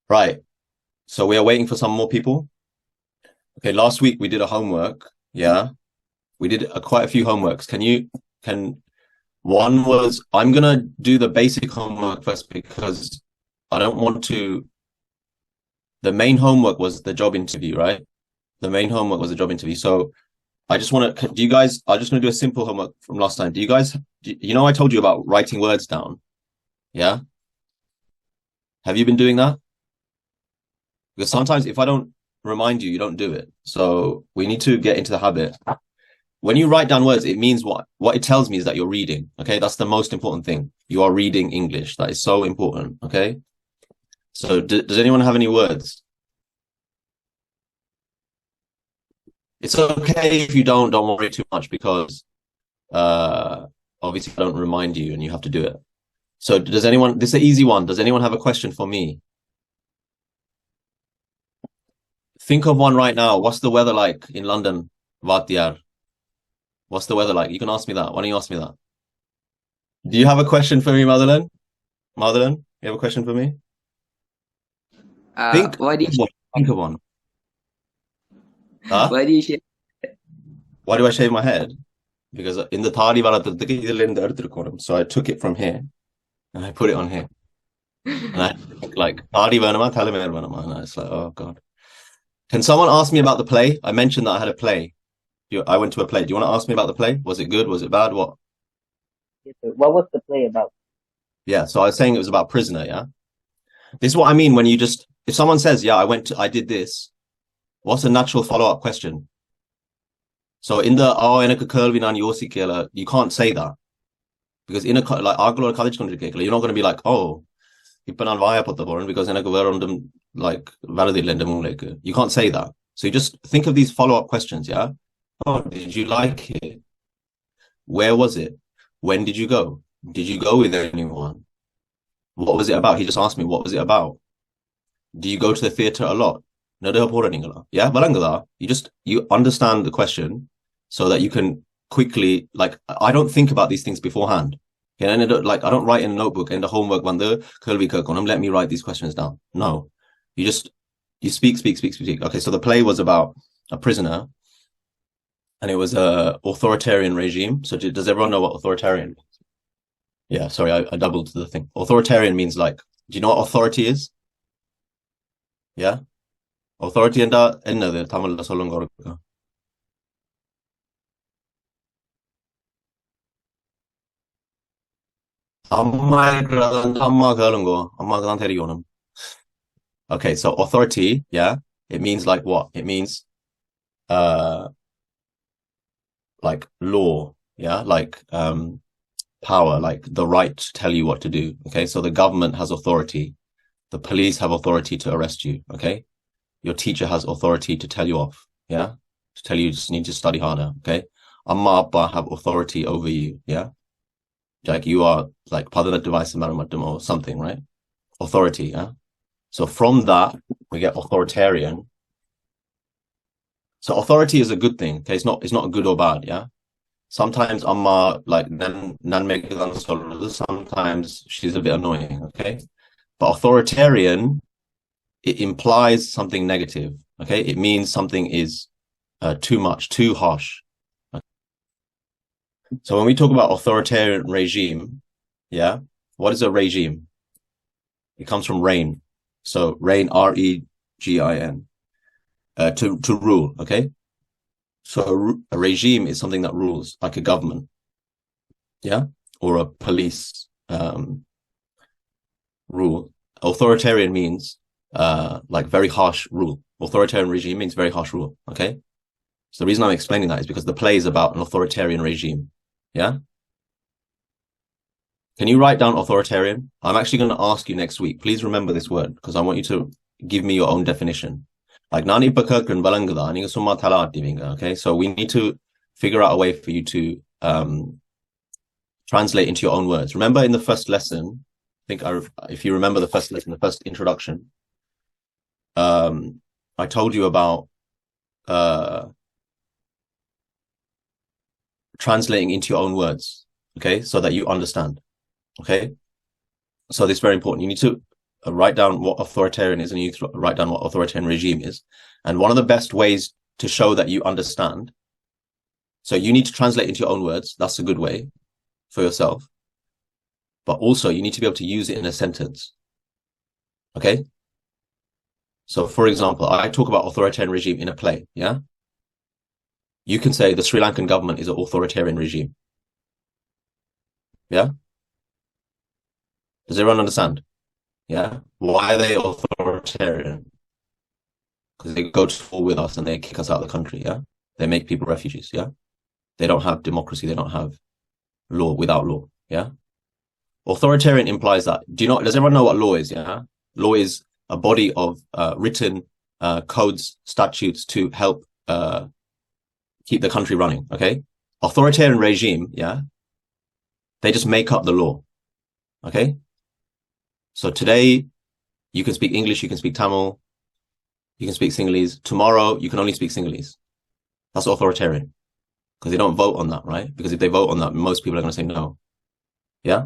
Right. So we are waiting for some more people. Okay, last week we did a homework. Yeah. We did quite a few homeworks. Can one was I'm gonna do the basic homework first because I don't want to. The main homework was the job interview, right? The main homework was the job interview. So I just want to, do you guys, I'm just going to do a simple homework from last time. Do you guys, you know, I told you about writing words down. Yeah. Have you been doing that? Because sometimes if I don't remind you, you don't do it. So we need to get into the habit. When you write down words, it means what? What it tells me is that you're reading. Okay. That's the most important thing. You are reading English. That is so important. Okay. So does anyone have any words? It's okay if you don't worry too much because uh obviously I don't remind you and you have to do it. So does anyone, this is an easy one. Does anyone have a question for me? Think of one right now. What's the weather like in London, Vatiyar? What's the weather like? You can ask me that. Why don't you ask me that? Do you have a question for me, Madeline? Madeline, you have a question for me? Think Why do of one. Think of one. Huh? why do you share? Why do I shave my head? Because in the Thali wala so I took it from here and I put it on here. And I like Thali Vanama, Thalimer Vanama. And it's like, oh God. Can someone ask me about the play? I mentioned that I had a play. I went to a play. Do you want to ask me about the play? Was it good? Was it bad? What? What was the play about? Yeah. So I was saying it was about prisoner. Yeah. This is what I mean when you just, if someone says, yeah, I did this, what's a natural follow up question? So in the, oh, in a curl you can't say that because in a, like, college country, you're not going to be like, oh, because in a like, you can't say that. So you just think of these follow up questions. Yeah. Oh, did you like it? Where was it? When did you go? Did you go with anyone? What was it about? He just asked me, what was it about? Do you go to the theater a lot? No, yeah, you understand the question so that you can quickly, like, I don't think about these things beforehand. Yeah, and I don't write in a notebook and the homework one the let me write these questions down. No, you just you speak. Okay, so the play was about a prisoner and it was a authoritarian regime. So does everyone know what authoritarian? Yeah, sorry, I doubled the thing. Authoritarian means like, do you know what authority is? Yeah, authority and என்னது தமிழ்ல சொல்லுங்க ஒருக்கா. அம்மா இருக்கிறது வந்து அம்மா கேளுங்கோ அம்மாக்கு தான் தெரியணும். Okay, so authority, yeah, it means like what? It means uh like law, yeah, like power, like the right to tell you what to do. Okay, so the government has authority, the police have authority to arrest you. Okay, your teacher has authority to tell you off, yeah, to tell you just need to study harder. Okay, amma appa have authority over you, yeah, like you are like padana device or something, right? Authority, yeah. So from that we get authoritarian. So authority is a good thing. Okay, it's not good or bad, yeah. Sometimes amma like sometimes she's a bit annoying, okay? But authoritarian, it implies something negative. Okay, it means something is too much, too harsh. So when we talk about authoritarian regime, yeah, what is a regime? It comes from reign. So reign, regin, to rule. Okay, so a regime is something that rules, like a government, yeah, or a police rule. Authoritarian means like very harsh rule. Authoritarian regime means very harsh rule. Okay, so the reason I'm explaining that is because the play is about an authoritarian regime. Yeah. Can you write down authoritarian? I'm actually going to ask you next week. Please remember this word because I want you to give me your own definition. Like nani pakakran balangada, ni summa thala divinga. Okay, so we need to figure out a way for you to translate into your own words. Remember in the first lesson, if you remember the first lesson, the first introduction, I told you about translating into your own words, okay, so that you understand. Okay, so this is very important. You need to write down what authoritarian is and you write down what authoritarian regime is. And one of the best ways to show that you understand, so you need to translate into your own words. That's a good way for yourself. But also you need to be able to use it in a sentence. Okay? So for example, I talk about authoritarian regime in a play, yeah? You can say the Sri Lankan government is an authoritarian regime. Yeah? Does everyone understand? Yeah? Why are they authoritarian? Because they go to war with us and they kick us out of the country, yeah? They make people refugees, yeah? They don't have democracy, they don't have law without law, yeah? Authoritarian implies that. Does everyone know what law is, yeah? Law is a body of written codes, statutes to help keep the country running, okay? Authoritarian regime, yeah? They just make up the law, okay? So today, you can speak English, you can speak Tamil, you can speak Sinhalese. Tomorrow, you can only speak Sinhalese. That's authoritarian. Because they don't vote on that, right? Because if they vote on that, most people are going to say no. Yeah?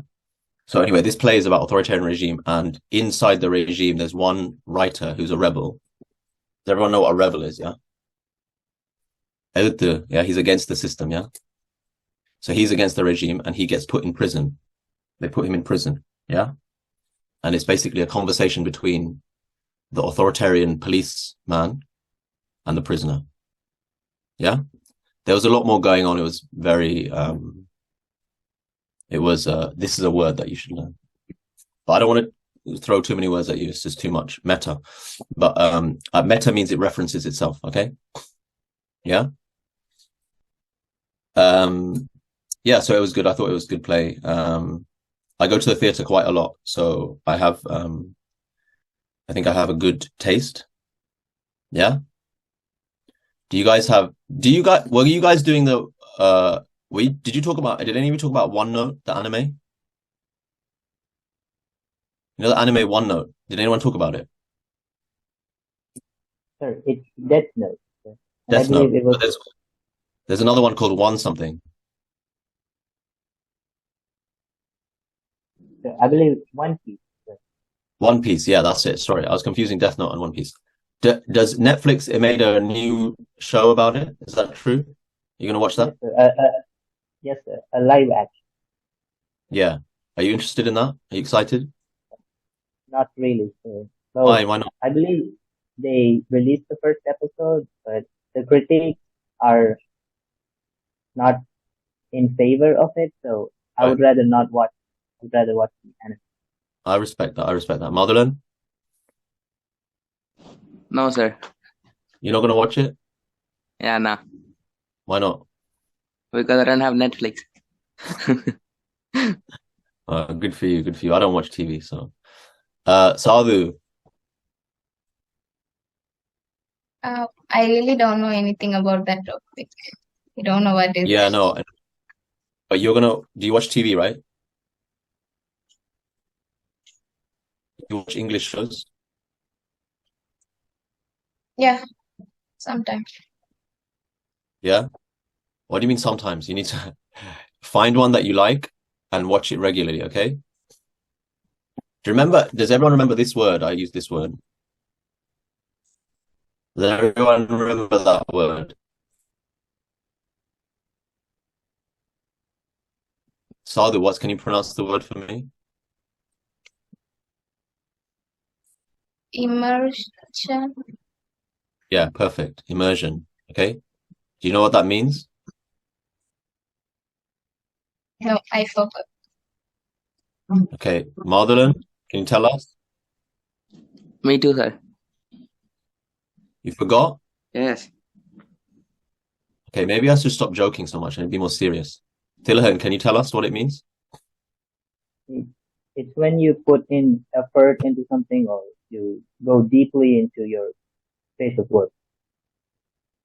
So anyway, this play is about authoritarian regime, and inside the regime, there's one writer who's a rebel. Does everyone know what a rebel is, yeah? Yeah, he's against the system, yeah? So he's against the regime, and he gets put in prison. They put him in prison, yeah? And it's basically a conversation between the authoritarian policeman and the prisoner. Yeah? There was a lot more going on. It was very, this is a word that you should learn. But I don't want to throw too many words at you. It's just too much. Meta. But meta means it references itself, okay? Yeah? Yeah, so it was good. I thought it was a good play. I go to the theatre quite a lot, so I think I have a good taste. Yeah? Were you guys doing did any of you talk about One Note, the anime? You know the anime One Note? Did anyone talk about it? Sir, it's Death Note. Sir. And I Death Note. believe it was, There's another one called One something. sir, I believe it's One Piece. Sir. One Piece, yeah, that's it. Sorry, I was confusing Death Note and One Piece. Does Netflix, it made a new show about it? Is that true? You gonna watch that? Yes, sir. Yes, sir. A live action. Yeah. Are you interested in that? Are you excited? Not really, sir. Why? So Why not? I believe they released the first episode, but the critics are not in favor of it. So I Right. would rather not watch. I'd rather watch the anime. I respect that. I respect that. Madeline, No, sir. you're not gonna watch it? Yeah, nah. Why not? Because I don't have Netflix. Good for you. Good for you. I don't watch TV, so. Sadhu, I really don't know anything about that topic. I don't know what is yeah, it. no, but do you watch TV, right? You watch English shows? Yeah, sometimes. Yeah? What do you mean sometimes? You need to find one that you like and watch it regularly, okay? Does everyone remember this word? I use this word. Does everyone remember that word? Sadhu, can you pronounce the word for me? Immersion. Yeah, perfect. Immersion. Okay. Do you know what that means? No, I forgot. Okay. Madhulan, can you tell us? Me too, sir. You forgot? Yes. Okay, maybe I should stop joking so much and be more serious. Thilahan, can you tell us what it means? It's when you put in effort into something or you go deeply into your space of work.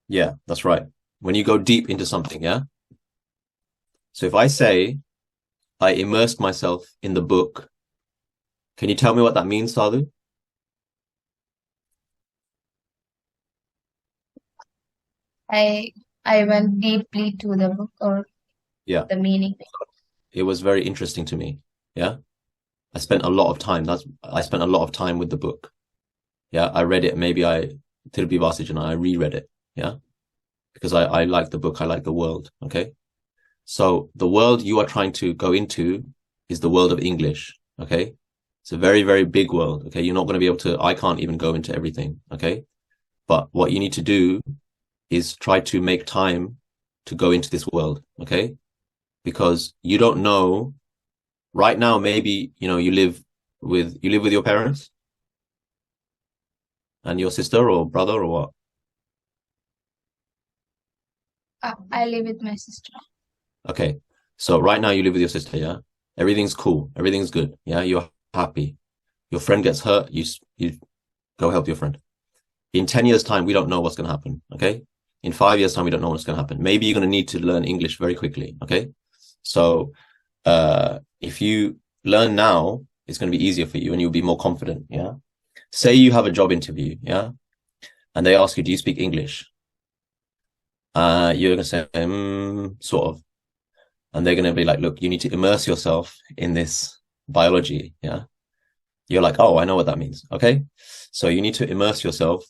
Yeah, that's right. When you go deep into something, yeah? So if I say I immersed myself in the book, can you tell me what that means, Sadhu? I went deeply to the book or Yeah, the meaning. it was very interesting to me. Yeah. I spent a lot of time. I spent a lot of time with the book. Yeah, I read it. Maybe I Tirbi Vasij and I reread it. Yeah, because I like the book. I like the world. Okay, so the world you are trying to go into is the world of English. Okay, it's a very, very big world. Okay, you're not going to be able to. I can't even go into everything. Okay, but what you need to do is try to make time to go into this world. Okay, because you don't know right now. Maybe you live with your parents and your sister or brother or what? I live with my sister. Okay. So right now you live with your sister, yeah? Everything's cool. Everything's good. Yeah. You're happy. Your friend gets hurt. You go help your friend. In 10 years time, we don't know what's going to happen. Okay. In 5 years time, we don't know what's going to happen. Maybe you're going to need to learn English very quickly. Okay. So, if you learn now, it's going to be easier for you and you'll be more confident. Yeah. Say you have a job interview. Yeah. And they ask you, do you speak English? You're going to say, sort of. And they're going to be like, look, you need to immerse yourself in this biology. Yeah. You're like, oh, I know what that means. Okay. So you need to immerse yourself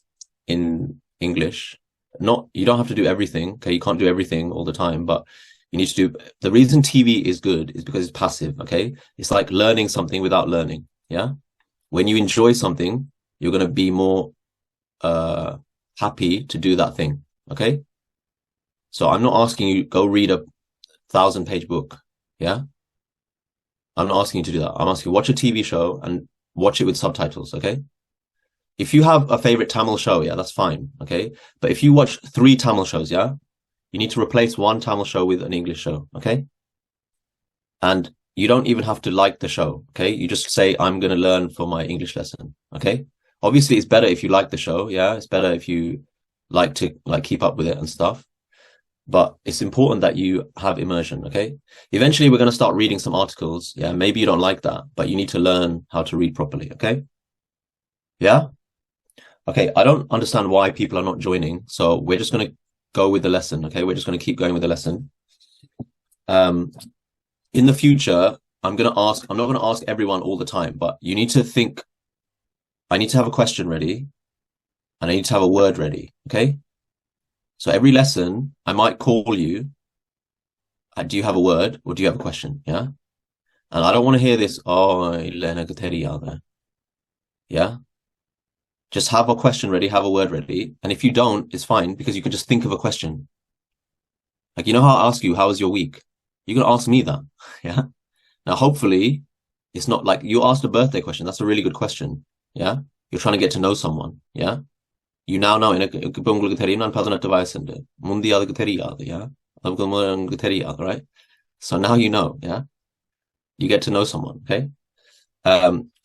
in English. You don't have to do everything. Okay. You can't do everything all the time, but you need to do, the reason TV is good is because it's passive. Okay. It's like learning something without learning. Yeah. When you enjoy something, you're going to be more, happy to do that thing. Okay. So I'm not asking you go read a 1,000-page book. Yeah. I'm not asking you to do that. I'm asking you watch a TV show and watch it with subtitles. Okay. If you have a favorite Tamil show, yeah, that's fine. Okay. But if you watch 3 Tamil shows, yeah, you need to replace one Tamil show with an English show. Okay. And you don't even have to like the show. Okay. You just say, I'm going to learn for my English lesson. Okay. Obviously it's better if you like the show. Yeah. It's better if you like to keep up with it and stuff. But it's important that you have immersion. Okay. Eventually we're going to start reading some articles. Yeah. Maybe you don't like that, but you need to learn how to read properly. Okay. Yeah. Okay. I don't understand why people are not joining. So we're just going to go with the lesson. Okay. We're just going to keep going with the lesson. In the future, I'm not going to ask everyone all the time, but you need to think, I need to have a question ready and I need to have a word ready. Okay. So every lesson I might call you. Do you have a word or do you have a question? Yeah. And I don't want to hear this. Oh, yeah. Just have a question ready, have a word ready. And if you don't, it's fine because you can just think of a question. Like, how I ask you, how was your week? You're going to ask me that. Yeah. Now, hopefully it's not like you asked a birthday question. That's a really good question. Yeah. You're trying to get to know someone. Yeah. You now know right? So now you know, yeah. You get to know someone, okay?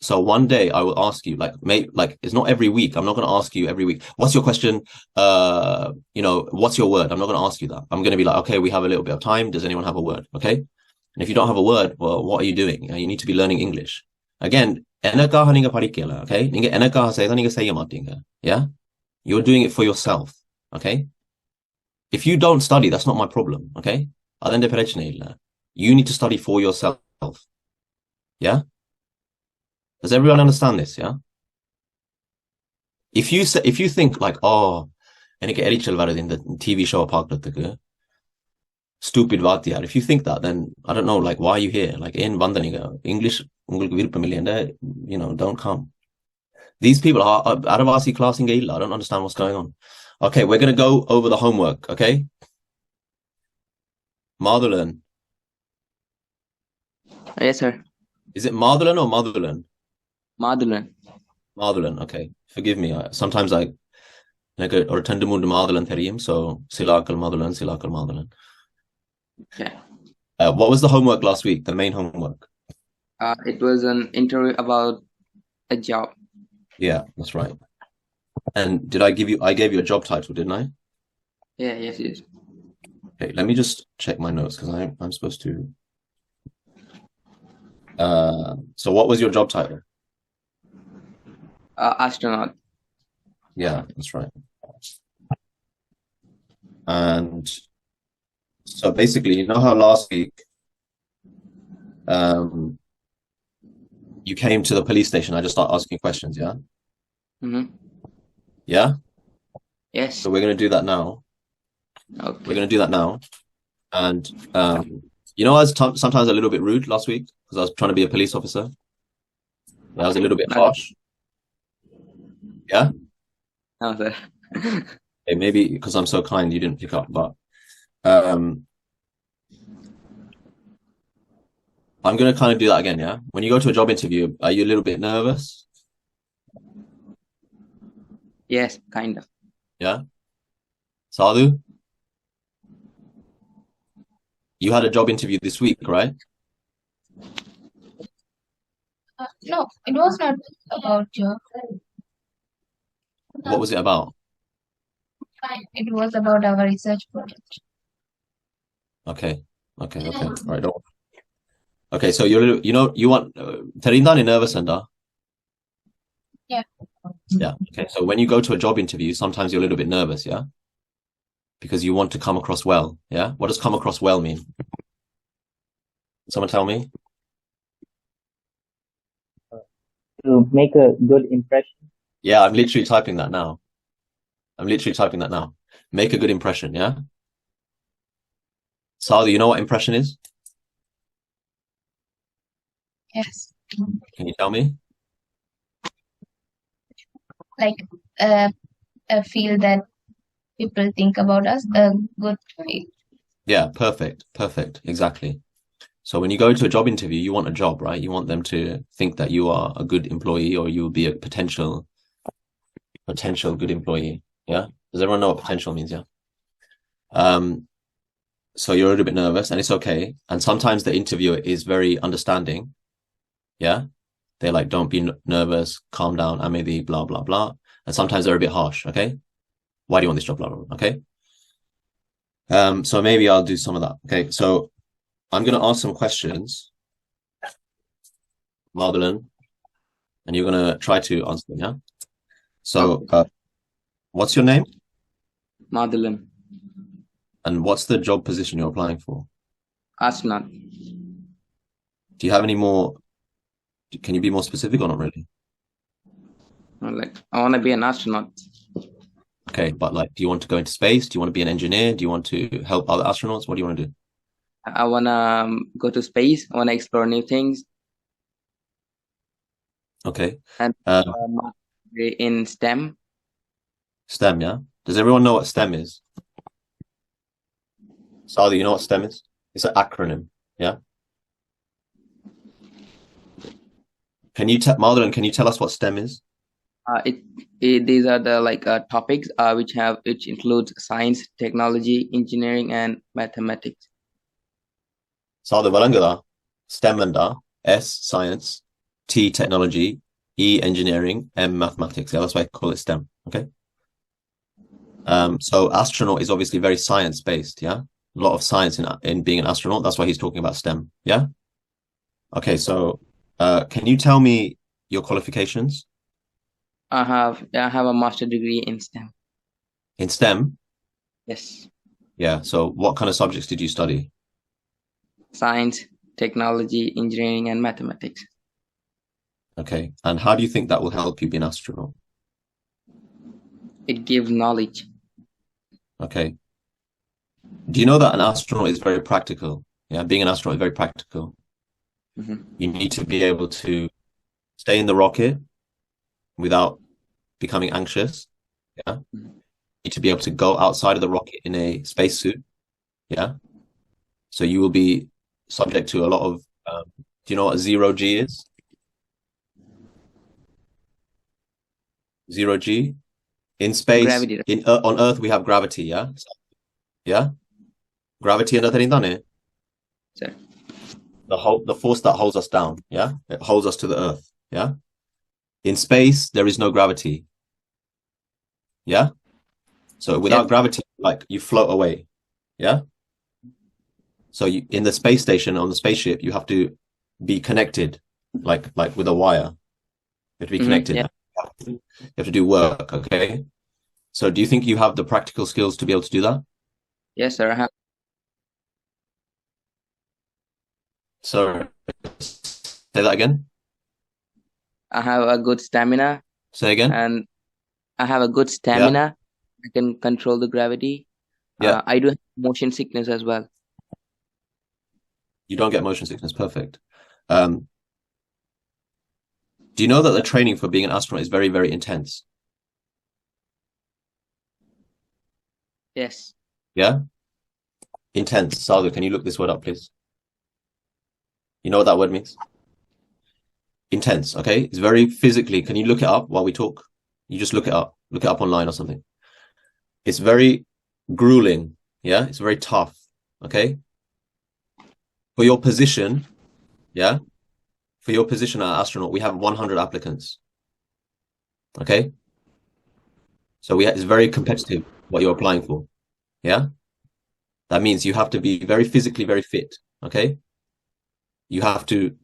So one day I will ask you, it's not every week. I'm not going to ask you every week. What's your question? What's your word? I'm not going to ask you that. I'm going to be like, okay, we have a little bit of time. Does anyone have a word? Okay. And if you don't have a word, well, what are you doing? You need to be learning English. Again, okay? Yeah. You're doing it for yourself. Okay. If you don't study, that's not my problem. Okay. You need to study for yourself. Yeah. Does everyone understand this? Yeah. If you think like, oh, എനിക്ക് എരിച്ചൽ വരുത് in the TV show பார்க்கிறதுக்கு stupid வாத்தியார், if you think that, then I don't know, like, why are you here? Like, ஏன் வந்த நீங்க English உங்களுக்கு விருப்பம் இல்லையா? Don't come. These people are Aravasi class in Gaila. I don't understand what's going on. Okay, we're going to go over the homework. Okay. Motherland. Yes, sir. Is it Motherland or Motherland? Motherland. Okay. Forgive me. Sometimes I or attend to Motherland theriyum, so Silakal Motherland. Yeah. What was the homework last week? The main homework? It was an interview about a job. Yeah, that's right. And I gave you a job title, didn't I? Yeah, yes. Okay, let me just check my notes because I'm supposed to. So what was your job title? Astronaut. Yeah, that's right. And so basically, you know how last week, You came to the police station. I just start asking questions. Yeah. Mm-hmm. Yeah. Yes. So we're gonna do that now. Okay. We're gonna do that now. And you know, I was sometimes a little bit rude last week because I was trying to be a police officer. I was a little bit Not- harsh. Yeah. No, sir. Okay, maybe because I'm so kind, you didn't pick up. But um, I'm gonna kind of do that again. Yeah. When you go to a job interview, are you a little bit nervous? Yes, kind of. Yeah. Sadhu, you had a job interview this week, right? No, it was not about job. What was it about? It was about our research project. Okay. Okay. Okay. All right. Don't. Okay. So you're, you know, you want Terindan nervous and Yeah. Yeah. Okay. So when you go to a job interview, sometimes you're a little bit nervous, yeah? Because you want to come across well, yeah? What does come across well mean? Someone tell me? To make a good impression. Yeah, I'm literally typing that now. I'm literally typing that now. Make a good impression, yeah? Sadhu, you know what impression is? Yes. Can you tell me? Like a feel that people think about us, a good feel. Yeah, perfect. Perfect. Exactly. So when you go to a job interview, you want a job, right? You want them to think that you are a good employee or you will be a potential good employee. Yeah. Does everyone know what potential means? Yeah. So you're a little bit nervous and it's okay. And sometimes the interviewer is very understanding. Yeah. They're like, don't be nervous, calm down, Amity, blah, blah, blah. And sometimes they're a bit harsh. Okay. Why do you want this job? Blah, blah, blah. Okay. So maybe I'll do some of that. Okay. So I'm going to ask some questions, Marvelin, and you're going to try to answer them. Yeah. So, what's your name Madhulam. and what's the job position you're applying for? Astronaut. Do you have any more? Can you be more specific or not really? Like, I want to be an astronaut. Okay, but like, do you want to go into space? Do you want to be an engineer? Do you want to help other astronauts? What do you want to do? I want to go to space. I want to explore new things. Okay. And in STEM. STEM, yeah? Does everyone know what STEM is? Sadhu, you know what STEM is? It's an acronym, yeah? Can you tell Marlon, can you tell us what STEM is? These are the topics which includes science, technology, engineering, and mathematics. Sadhu, Valangala, STEM and S, science, T, technology, E, engineering, M, mathematics. Yeah, that's why I call it STEM, okay? So astronaut is obviously very science-based, yeah? A lot of science in being an astronaut. That's why he's talking about STEM, yeah? Okay, so can you tell me your qualifications? I have a master degree in STEM. In STEM? Yes. Yeah, so what kind of subjects did you study? Science, technology, engineering, and mathematics. Okay, and how do you think that will help you be an astronaut? It gives knowledge. Okay. Do you know that an astronaut is very practical? Yeah, being an astronaut is very practical. Mm-hmm. You need to be able to stay in the rocket without becoming anxious. Yeah. Mm-hmm. You need to be able to go outside of the rocket in a spacesuit. Yeah. So you will be subject to a lot of, do you know what zero G is? Zero G? In space, Gravity. on Earth, we have gravity, yeah? Yeah? Gravity and nothing. Sir. The force that holds us down, yeah? It holds us to the Earth, yeah? In space, there is no gravity. Yeah? So without gravity, like you float away. Yeah? So you, in the space station, on the spaceship, you have to be connected, like with a wire. You have to be connected. Yeah. You have to do work, okay? So do you think you have the practical skills to be able to do that? Yes, sir. I have. So say that again. I have a good stamina, Say again. and I have a good Yeah. stamina. I can control the gravity. Yeah. I do have motion sickness as well. You don't get motion sickness. Perfect. Do you know that the training for being an astronaut is very, very intense? Yes. Yeah? Intense. Saga, can you look this word up, please? You know what that word means? Intense, okay? It's very physically. Can you look it up while we talk? You just look it up. Look it up online or something. It's very grueling. Yeah? It's very tough. Okay? For your position, yeah? For your position as astronaut, we have 100 applicants. Okay? So it's very competitive what you're applying for. Yeah? That means you have to be very physically very fit. Okay? You have to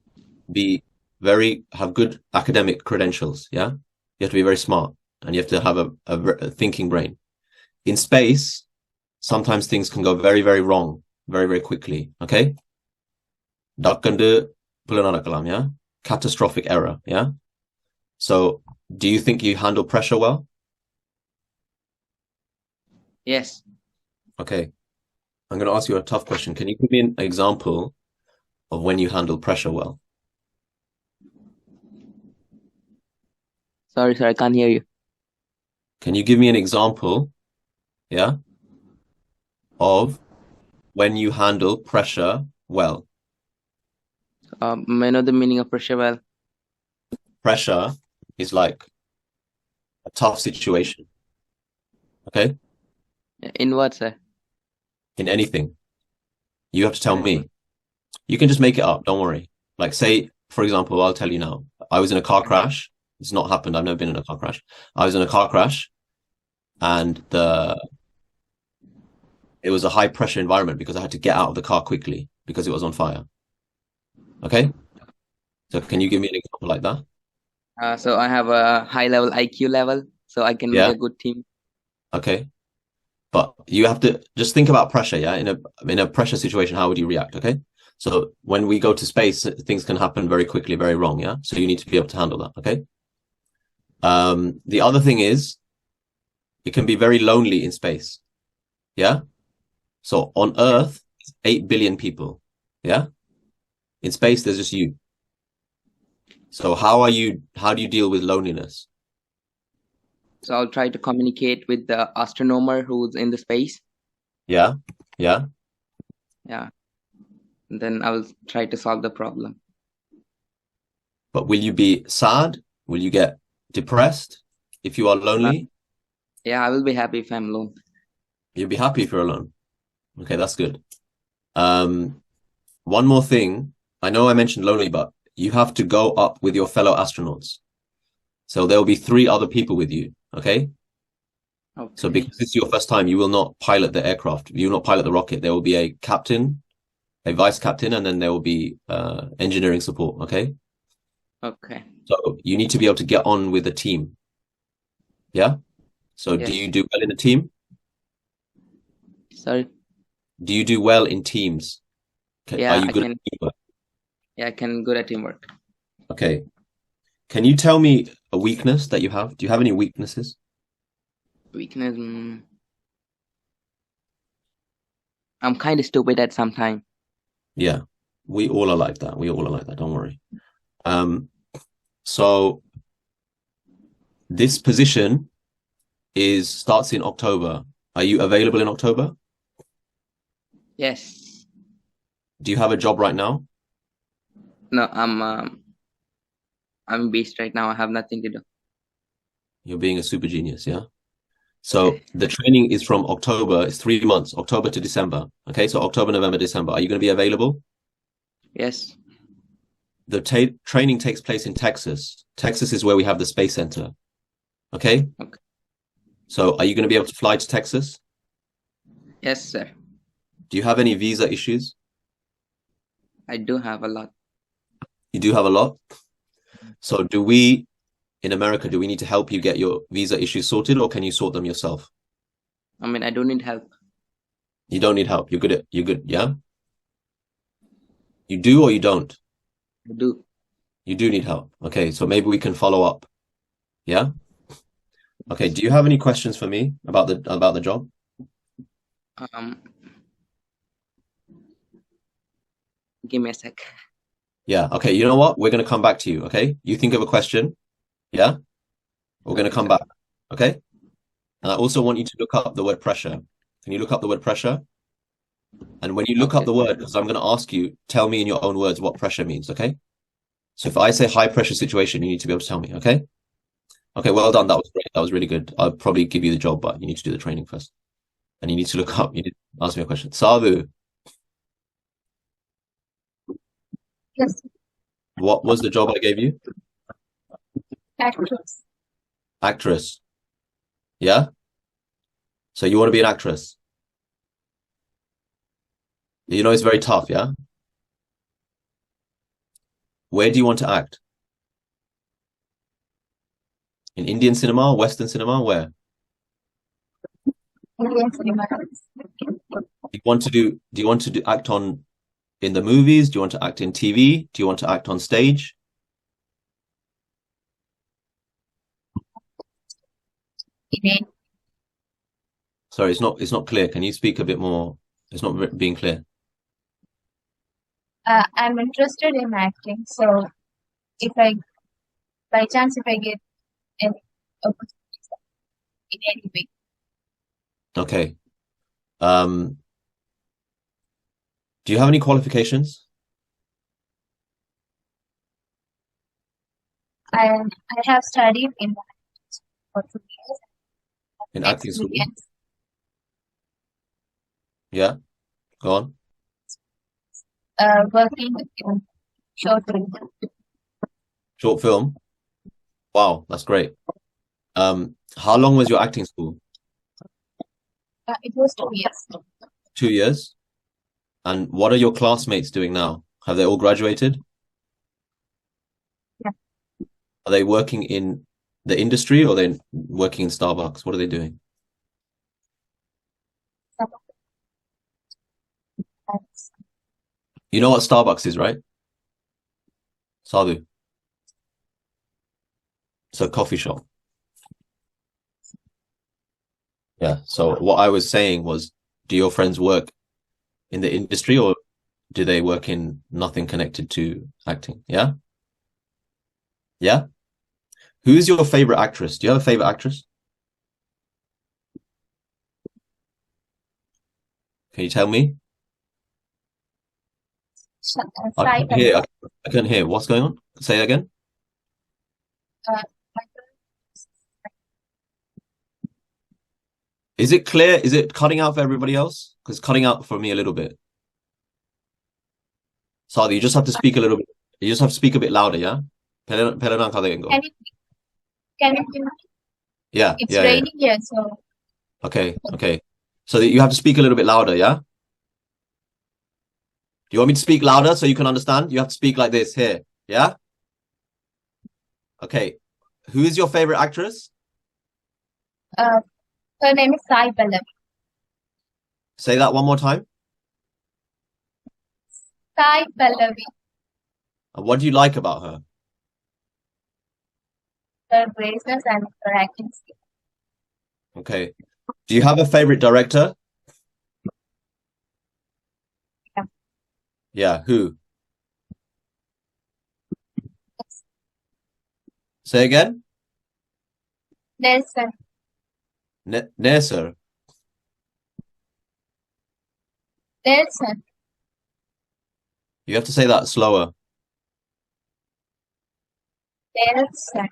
have good academic credentials. Yeah? You have to be very smart and you have to have a thinking brain. In space, sometimes things can go very, very wrong very, very quickly. Okay? Yeah? Catastrophic error. Yeah? So do you think you handle pressure well? Yes. Okay. I'm going to ask you a tough question. Can you give me an example of when you handle pressure well? Sorry, sir, I can't hear you. Can you give me an example, yeah, of when you handle pressure well? May I know the meaning of pressure well? Pressure is like a tough situation, okay? In what, sir? In anything. You have to tell me. You can just make it up, don't worry. Like say, for example, I'll tell you now. I was in a car crash. It's not happened. I've never been in a car crash. I was in a car crash and it was a high pressure environment because I had to get out of the car quickly because it was on fire. Okay? So can you give me an example like that? So I have a high level IQ level, so I can make Yeah. a good team. Okay. But you have to just think about pressure, yeah? In a pressure situation, how would you react? Okay. So when we go to space, things can happen very quickly, very wrong, yeah? So you need to be able to handle that, okay? The other thing is it can be very lonely in space. Yeah? So on Earth, 8 billion people. Yeah? In space, there's just you. So how do you deal with loneliness? So I'll try to communicate with the astronomer who's in the space. Yeah? Yeah? Yeah. And then I will try to solve the problem. But will you be sad? Will you get depressed if you are lonely? Yeah, I will be happy if I'm alone. You'll be happy if you're alone. Okay, that's good. One more thing. I know I mentioned lonely, but you have to go up with your fellow astronauts. So there will be 3 other people with you. Okay. Okay. So because it's your first time, you will not pilot the aircraft. You will not pilot the rocket. There will be a captain, a vice captain, and then there will be engineering support. Okay. Okay. So you need to be able to get on with a team. Yeah. So Yes. do you do well in a team? Sorry. Do you do well in teams? Yeah, Are you I good can. at teamwork? Yeah, I can good at teamwork. Okay. Can you tell me a weakness that you have? Do you have any weaknesses? Weakness. I'm kind of stupid at some time. Yeah. We all are like that. We all are like that. Don't worry. So this position starts in October. Are you available in October? Yes. Do you have a job right now? No, I'm beast right now. I have nothing to do. You're being a super genius, yeah? So the training is from October. It's 3 months, October to December. Okay, so October, November, December. Are you going to be available? Yes. The training takes place in Texas. Texas is where we have the Space Center. Okay? Okay. So are you going to be able to fly to Texas? Yes, sir. Do you have any visa issues? I do have a lot. You do have a lot. So in America, do we need to help you get your visa issues sorted, or can you sort them yourself? I mean, I don't need help. You don't need help. You're good, yeah? You do or you don't? I do. You do need help. Okay, so maybe we can follow up. Yeah? Okay, do you have any questions for me about the job? Um, give me a sec. Yeah, okay, you know what? We're gonna come back to you, okay? You think of a question, yeah? We're gonna come back, okay? And I also want you to look up the word pressure. Can you look up the word pressure? And when you look up Okay. the word, because I'm gonna ask you, tell me in your own words what pressure means, okay? So if I say high pressure situation, you need to be able to tell me, okay? Okay, well done. That was great. That was really good. I'll probably give you the job, but you need to do the training first. And you need to look up, you need to ask me a question. Sadhu, Yes, what was the job I gave you? actress. Actress. Yeah? So you want to be an actress? You know it's very tough, yeah? Where do you want to act? In Indian cinema, Western cinema, where? Indian cinema. Do you want to act on in the movies? Do you want to act in TV? Do you want to act on stage? Sorry, it's not clear. Can you speak a bit more? It's not being clear. I'm interested in acting, so if I, by chance, if I get an opportunity in any way, Okay. Do you have any qualifications I have studied in for 2 years. in acting school? Experience Yeah, go on. working in short film. Short film. Wow, that's great. How long was your acting school? It was 2 years. 2 years. And what are your classmates doing now? Have they all graduated? Yeah. Are they working in the industry or are they working in Starbucks? What are they doing? You know what Starbucks is, right? Sadhu. It's a coffee shop. Yeah. So what I was saying was, do your friends work in the industry or do they work in nothing connected to acting? Yeah? Yeah? Who's your favorite actress? Do you have a favorite actress? Can you tell me? I Sai can't hear. I can't hear. What's going on? Say it again. uh, Is it clear? Is it cutting out for everybody else? Because it's cutting out for me a little bit. Sadhu, you just have to speak a little bit. You just have to speak a bit louder, yeah? Peranan kadayengo. can you hear me? Yeah, It's yeah, yeah. raining here, so Okay, okay. So you have to speak a little bit louder, yeah? Do you want me to speak louder so you can understand? You have to speak like this here, yeah? Okay. Who is your favorite actress? her name is Sai Pallavi. Say that one more time. Sai Pallavi. And what do you like about her? Her graciousness and her acting skill. Okay. Do you have a favorite director? Yeah. Yeah, who? Say again? Nelson. Nasser. Nelson. You have to say that slower. Nelson.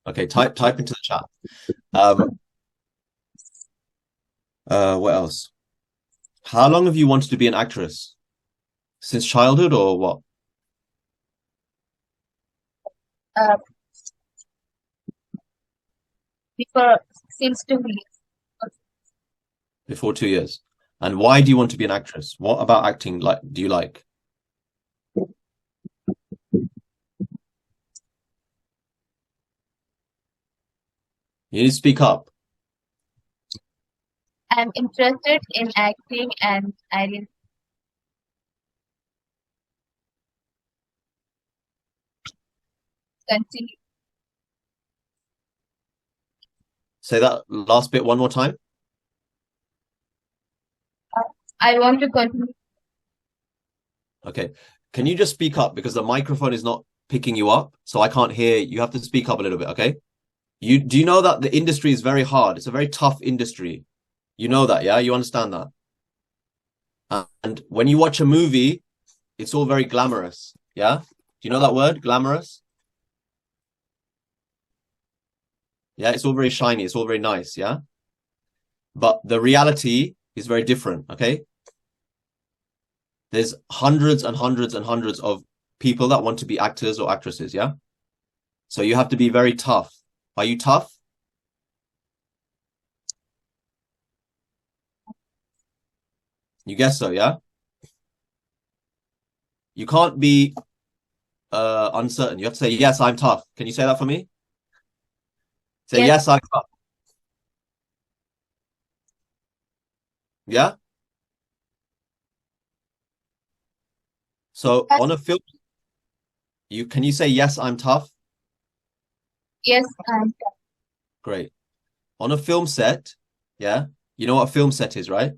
Okay, type into the chat. What else? How long have you wanted to be an actress? Since childhood or what? Uh, before since 2 years. Before 2 years. And why do you want to be an actress? What about acting do you like? You need to speak up. I'm interested in acting and I didn't. continue. Say that last bit one more time. I want to continue. Okay. Can you just speak up because the microphone is not picking you up, so I can't hear. You have to speak up a little bit, okay? Do you know that the industry is very hard? It's a very tough industry. You know that, yeah? You understand that? And when you watch a movie, it's all very glamorous, yeah? Do you know that word, glamorous? Yeah, it's all very shiny. It's all very nice, yeah? But the reality is very different, okay? There's hundreds and hundreds and hundreds of people that want to be actors or actresses, yeah? So you have to be very tough. Are you tough? You guess so, yeah? You can't be uncertain. You have to say, yes, I'm tough. Can you say that for me? Say, yes, I'm tough. Yeah? So on a film, can you say, yes, I'm tough? Yes, I'm tough. Great. On a film set, yeah? You know what a film set is, right?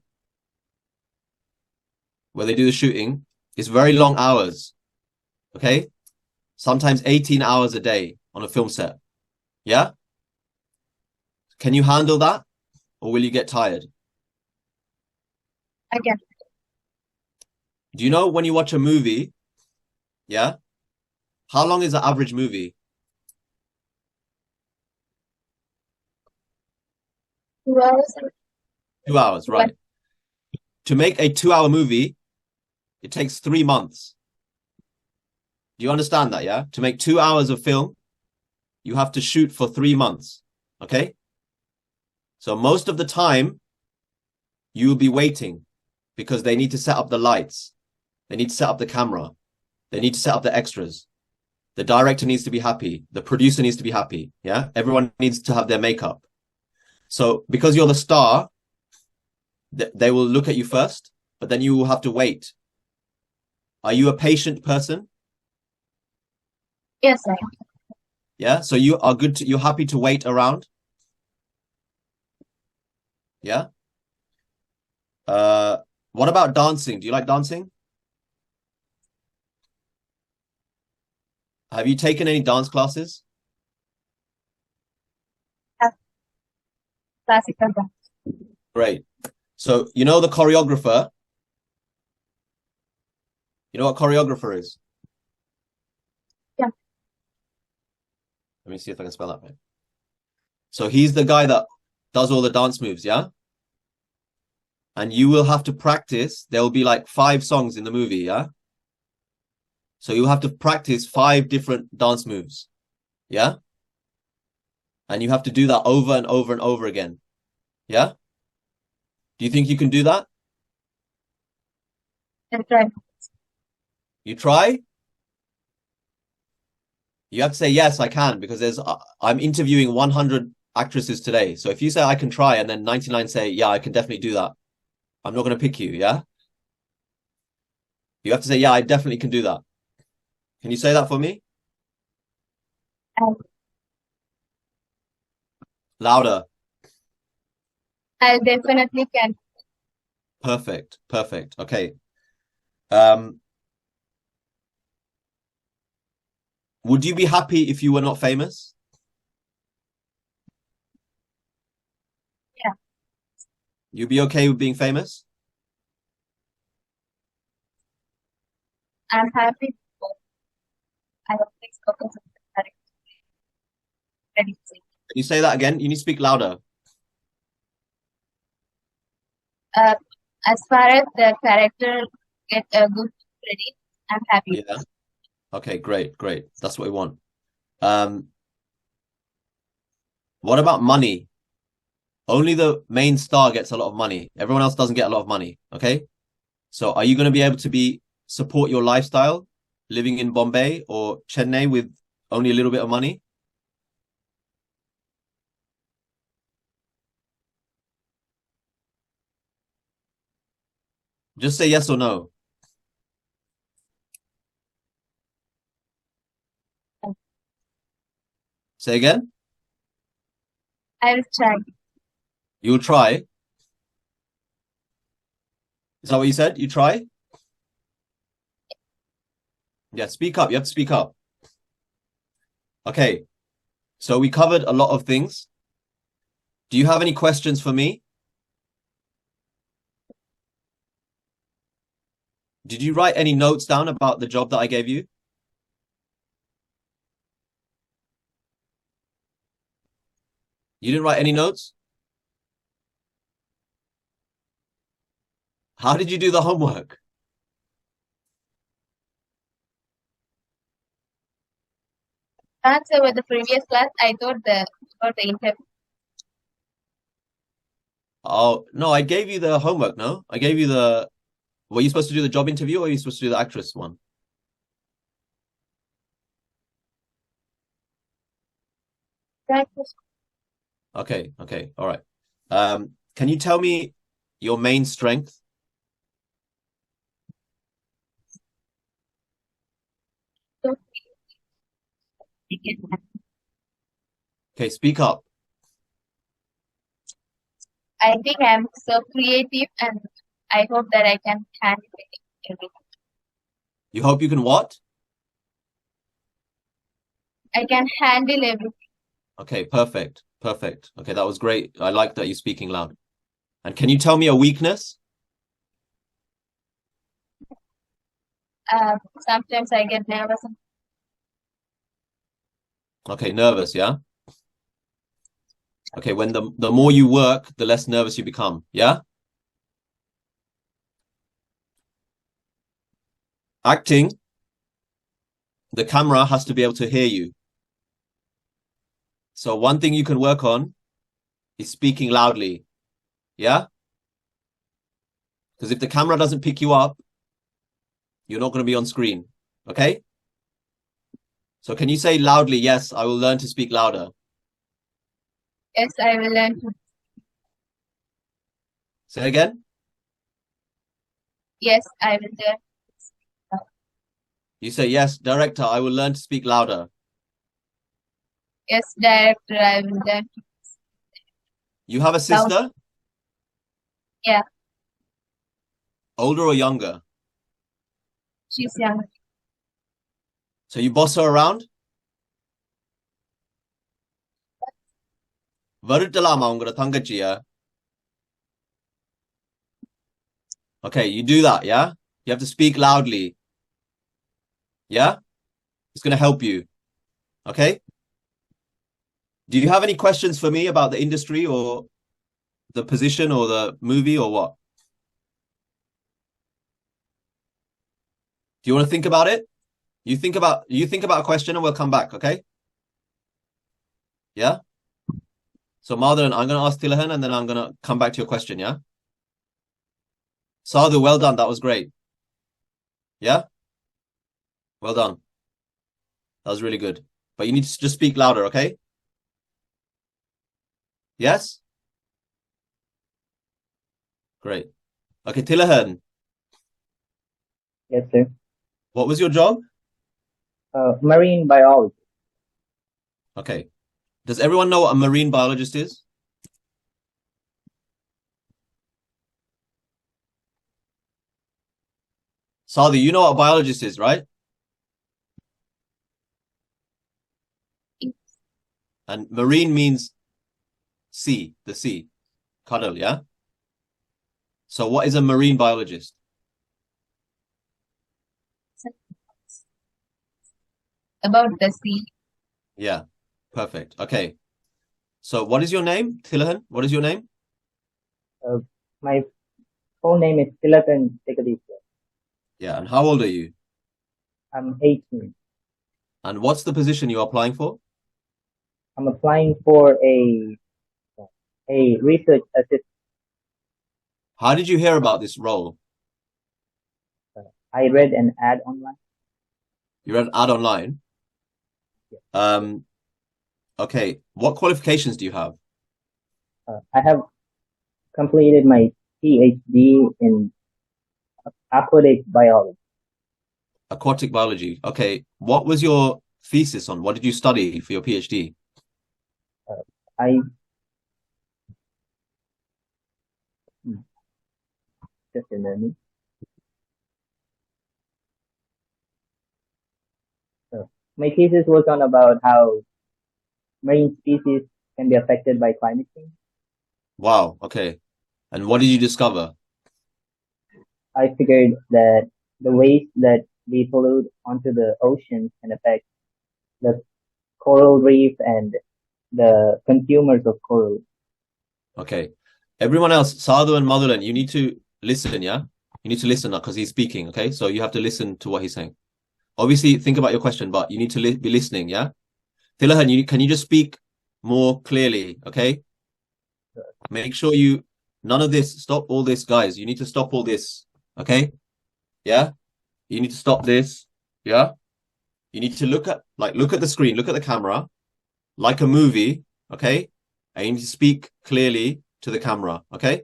Where they do the shooting. It's very long hours, okay? Sometimes 18 hours a day on a film set. Yeah? Can you handle that? Or will you get tired? I can. Do you know when you watch a movie, yeah? How long is the average movie? 2 hours. 2 hours, right. To make a 2-hour movie, it takes 3 months. Do you understand that, yeah? To make 2 hours of film, you have to shoot for 3 months, okay? So most of the time, you will be waiting because they need to set up the lights. They need to set up the camera. They need to set up the extras. The director needs to be happy. The producer needs to be happy, yeah? Everyone needs to have their makeup. So because you're the star, they will look at you first, but then you will have to wait. Are you a patient person? Yes, I am. Yeah, so you are good. You're happy to wait around. Yeah. What about dancing? Do you like dancing? Have you taken any dance classes? Classical dance. Great. So you know the choreographer. You know what choreographer is? Yeah. Let me see if I can spell that right. So he's the guy that does all the dance moves, yeah? And you will have to practice. There will be like 5 songs in the movie, yeah? So you'll have to practice 5 different dance moves, yeah? And you have to do that over and over and over again, yeah? Do you think you can do that? I'll try. You try? You have to say, yes, I can, because I'm interviewing 100 actresses today. So if you say I can try and then 99 say, yeah, I can definitely do that, I'm not going to pick you, yeah? You have to say, yeah, I definitely can do that. Can you say that for me? Louder. I definitely can. Perfect. Perfect. Okay. Would you be happy if you were not famous? Yeah. You'd be okay with being famous? I'm happy. I always focus on the character. Can you say that again? You need to speak louder. As far as the character get a good credit, I'm happy. Yeah. Okay, great, great. That's what we want. What about money? Only the main star gets a lot of money. Everyone else doesn't get a lot of money. Okay. So are you going to be able to support your lifestyle living in Bombay or Chennai with only a little bit of money? Just say yes or no. Say again? I'll try. You'll try? Is that what you said? You try? Yeah, speak up. You have to speak up. Okay. So we covered a lot of things. Do you have any questions for me? Did you write any notes down about the job that I gave you? You didn't write any notes? How did you do the homework? Answer with the previous class, I thought about the interview. Oh, no, I gave you the homework, no? I gave you the... Were you supposed to do the job interview or were you supposed to do the actress one? That was Okay, all right. Can you tell me your main strength? so Okay, speak up. I think I'm so creative and I hope that I can handle everything. You hope you can what? I can handle everything. Okay, perfect. Okay, that was great. I like that you're speaking loud. And can you tell me a weakness? Sometimes I get nervous. Okay, nervous, yeah? Okay, when the more you work, the less nervous you become, yeah? Acting, the camera has to be able to hear you. So one thing you can work on is speaking loudly, yeah? Because if the camera doesn't pick you up, you're not going to be on screen, okay? So can you say loudly, yes, I will learn to speak louder? Yes, I will learn to. Say again? Yes, I will learn. You say, yes, director, I will learn to speak louder. Yes, director, I will learn to. You have a sister? Yeah, Older or younger? she's young. So you boss her around? Varuttalama ungara thangachiya. Okay, you do that, yeah? You have to speak loudly. Yeah? It's going to help you. Okay? Do you have any questions for me about the industry or the position or the movie or what? Do you want to think about it? You think about a question and we'll come back, okay? Yeah? So Madhavan, I'm going to ask Tilahan and then I'm going to come back to your question, yeah? Sadhu, well done. That was great. Yeah? Well done. That was really good. But you need to just speak louder, okay? Yes? Great. Okay, Tilahan, Yes, sir. what was your job? Marine biology. Okay. Does everyone know what a marine biologist is? Sadhu, you know what a biologist is, right? And marine means sea, the sea. Cuddle, yeah? So what is a marine biologist? About the sea. Yeah, perfect. Okay. So what is your name, Tilahan? What is your name? My full name is Tilakan Tekadisha. Yeah, and how old are you? I'm 18. And what's the position you're applying for? I'm applying for a research assistant. How did you hear about this role? I read an ad online. You read an ad online? Okay. What qualifications do you have? I have completed my PhD in aquatic biology. Aquatic biology. Okay. What was your thesis on? What did you study for your PhD? I just a minute. So my thesis was on about how marine species can be affected by climate change. Wow. Okay. And what did you discover? I figured that the waste that we pollute onto the ocean can affect the coral reef and the consumers of coral. Okay. Everyone else, Sadhu and Madhulan, you need to listen, yeah? You need to listen now because he's speaking, okay? So you have to listen to what he's saying. Obviously, think about your question, but you need to be listening, yeah? Tilahan, can you just speak more clearly, okay? Make sure none of this, stop all this, guys. You need to stop all this, okay? Yeah? You need to stop this, yeah? You need to look at the screen, look at the camera, like a movie, okay? And you need to speak clearly to the camera, okay?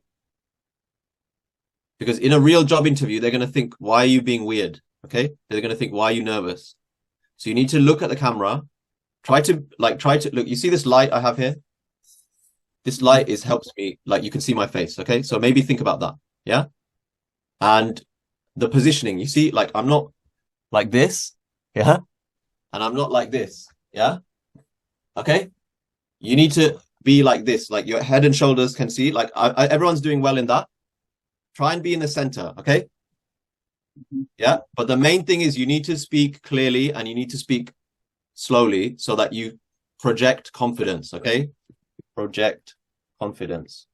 Because in a real job interview, they're going to think, why are you being weird? Okay? They're going to think, why are you nervous? So you need to look at the camera. Try to look. You see this light I have here? This light helps me, like you can see my face, okay? So maybe think about that, yeah? And the positioning, you see, like I'm not like this, yeah? And I'm not like this, yeah? Okay? You need to be like this, like your head and shoulders can see, like everyone's doing well in that. Try and be in the center, okay? Yeah, but the main thing is you need to speak clearly and you need to speak slowly so that you project confidence, okay? Project confidence.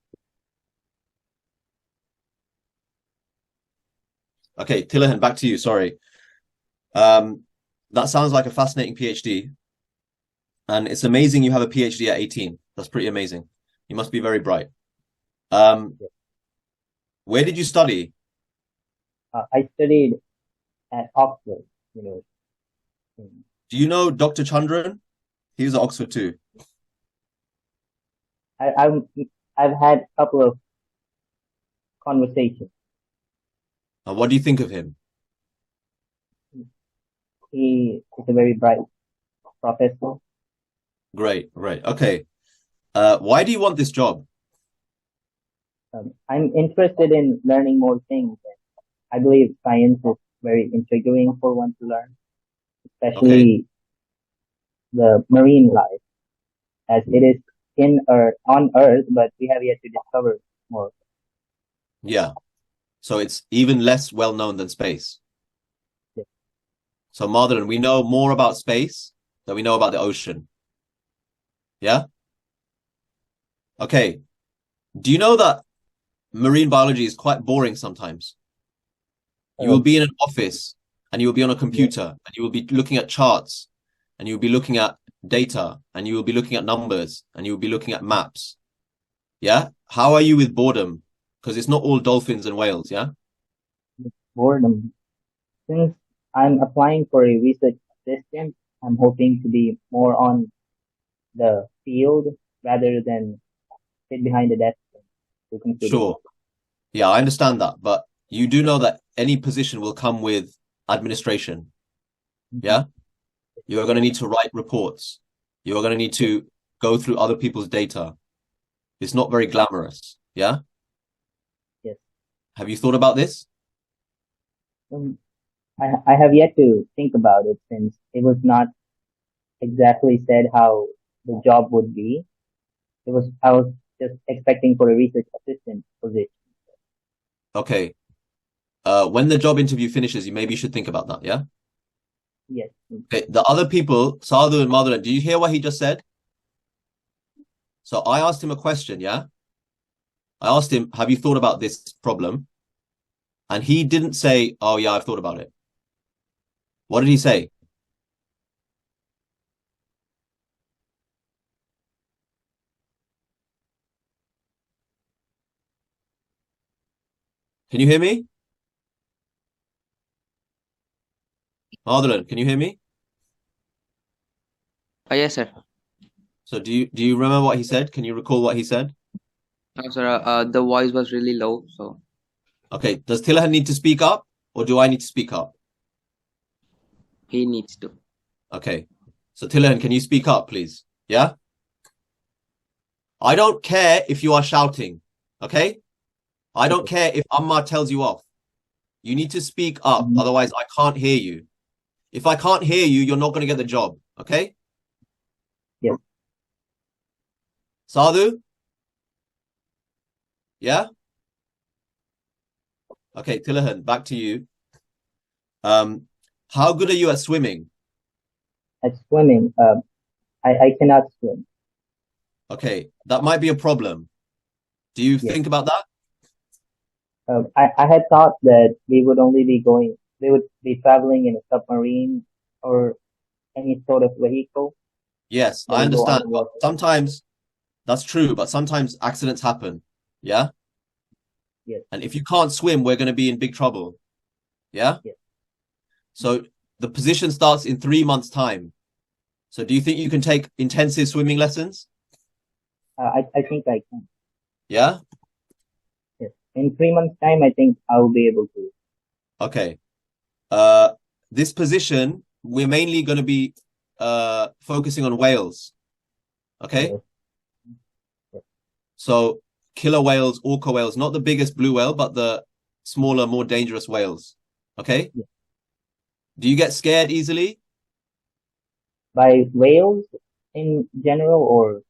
Okay, Tilahan, back to you, sorry. That sounds like a fascinating PhD. And it's amazing you have a PhD at 18. That's pretty amazing. You must be very bright. Where did you study? I studied at Oxford University. Do you know Dr. Chandran? He was at Oxford too. I've had a couple of conversations. What do you think of him? He is a very bright professor. Great. Okay. Why do you want this job? I'm interested in learning more things. I believe science is very intriguing for one to learn, especially the marine life, as it is on Earth, but we have yet to discover more. Yeah. So it's even less well known than space. Yes. So Madhulan, we know more about space than we know about the ocean. Yeah? Okay. Do you know that marine biology is quite boring sometimes? You will be in an office and you will be on a computer and you will be looking at charts and you will be looking at data and you will be looking at numbers and you will be looking at maps. Yeah? How are you with boredom? Because it's not all dolphins and whales, yeah? Boredom. Since I'm applying for a research assistant, I'm hoping to be more on the field rather than sit behind the desk. Sure. Yeah, I understand that. But you do know that any position will come with administration. Yeah? You are going to need to write reports. You are going to need to go through other people's data. It's not very glamorous. Yeah? Yes. Have you thought about this? I have yet to think about it since it was not exactly said how the job would be. I was just expecting for a research assistant position. Okay. When the job interview finishes, maybe you should think about that, yeah? Yes. Okay. The other people, Sadhu and Madhuran, did you hear what he just said? So I asked him a question, yeah? I asked him, have you thought about this problem? And he didn't say, oh yeah, I've thought about it. What did he say? Can you hear me? Madhuran, can you hear me? Yes, sir. So do you remember what he said? Can you recall what he said? No, sir. The voice was really low, so. Okay. Does Tilahan need to speak up or do I need to speak up? He needs to. Okay. So Tilahan, can you speak up, please? Yeah? I don't care if you are shouting. Okay? I don't care if Amma tells you off. You need to speak up. Mhm. Otherwise, I can't hear you. If I can't hear you, you're not going to get the job. Okay? Yes. Sadhu? Yeah? Okay, Tilahan, back to you. How good are you at swimming? At swimming, I cannot swim. Okay, that might be a problem. Do you Yes. think about that? I had thought that they would be traveling in a submarine or any sort of vehicle Yes, that I will go understand. But underwater. sometimes that's true, but sometimes accidents happen. Yeah? Yes. And if you can't swim, we're going to be in big trouble. Yeah? Yes. So the position starts in 3 months' time. So do you think you can take intensive swimming lessons? I think I can. Yeah? Yes. In 3 months' time, I think I will be able to. Okay. This position, we're mainly going to be focusing on whales. Okay? Yes. Yes. So killer whales, orca whales, not the biggest blue whale, but the smaller, more dangerous whales. Okay? Yes. Do you get scared easily? By whales in general, or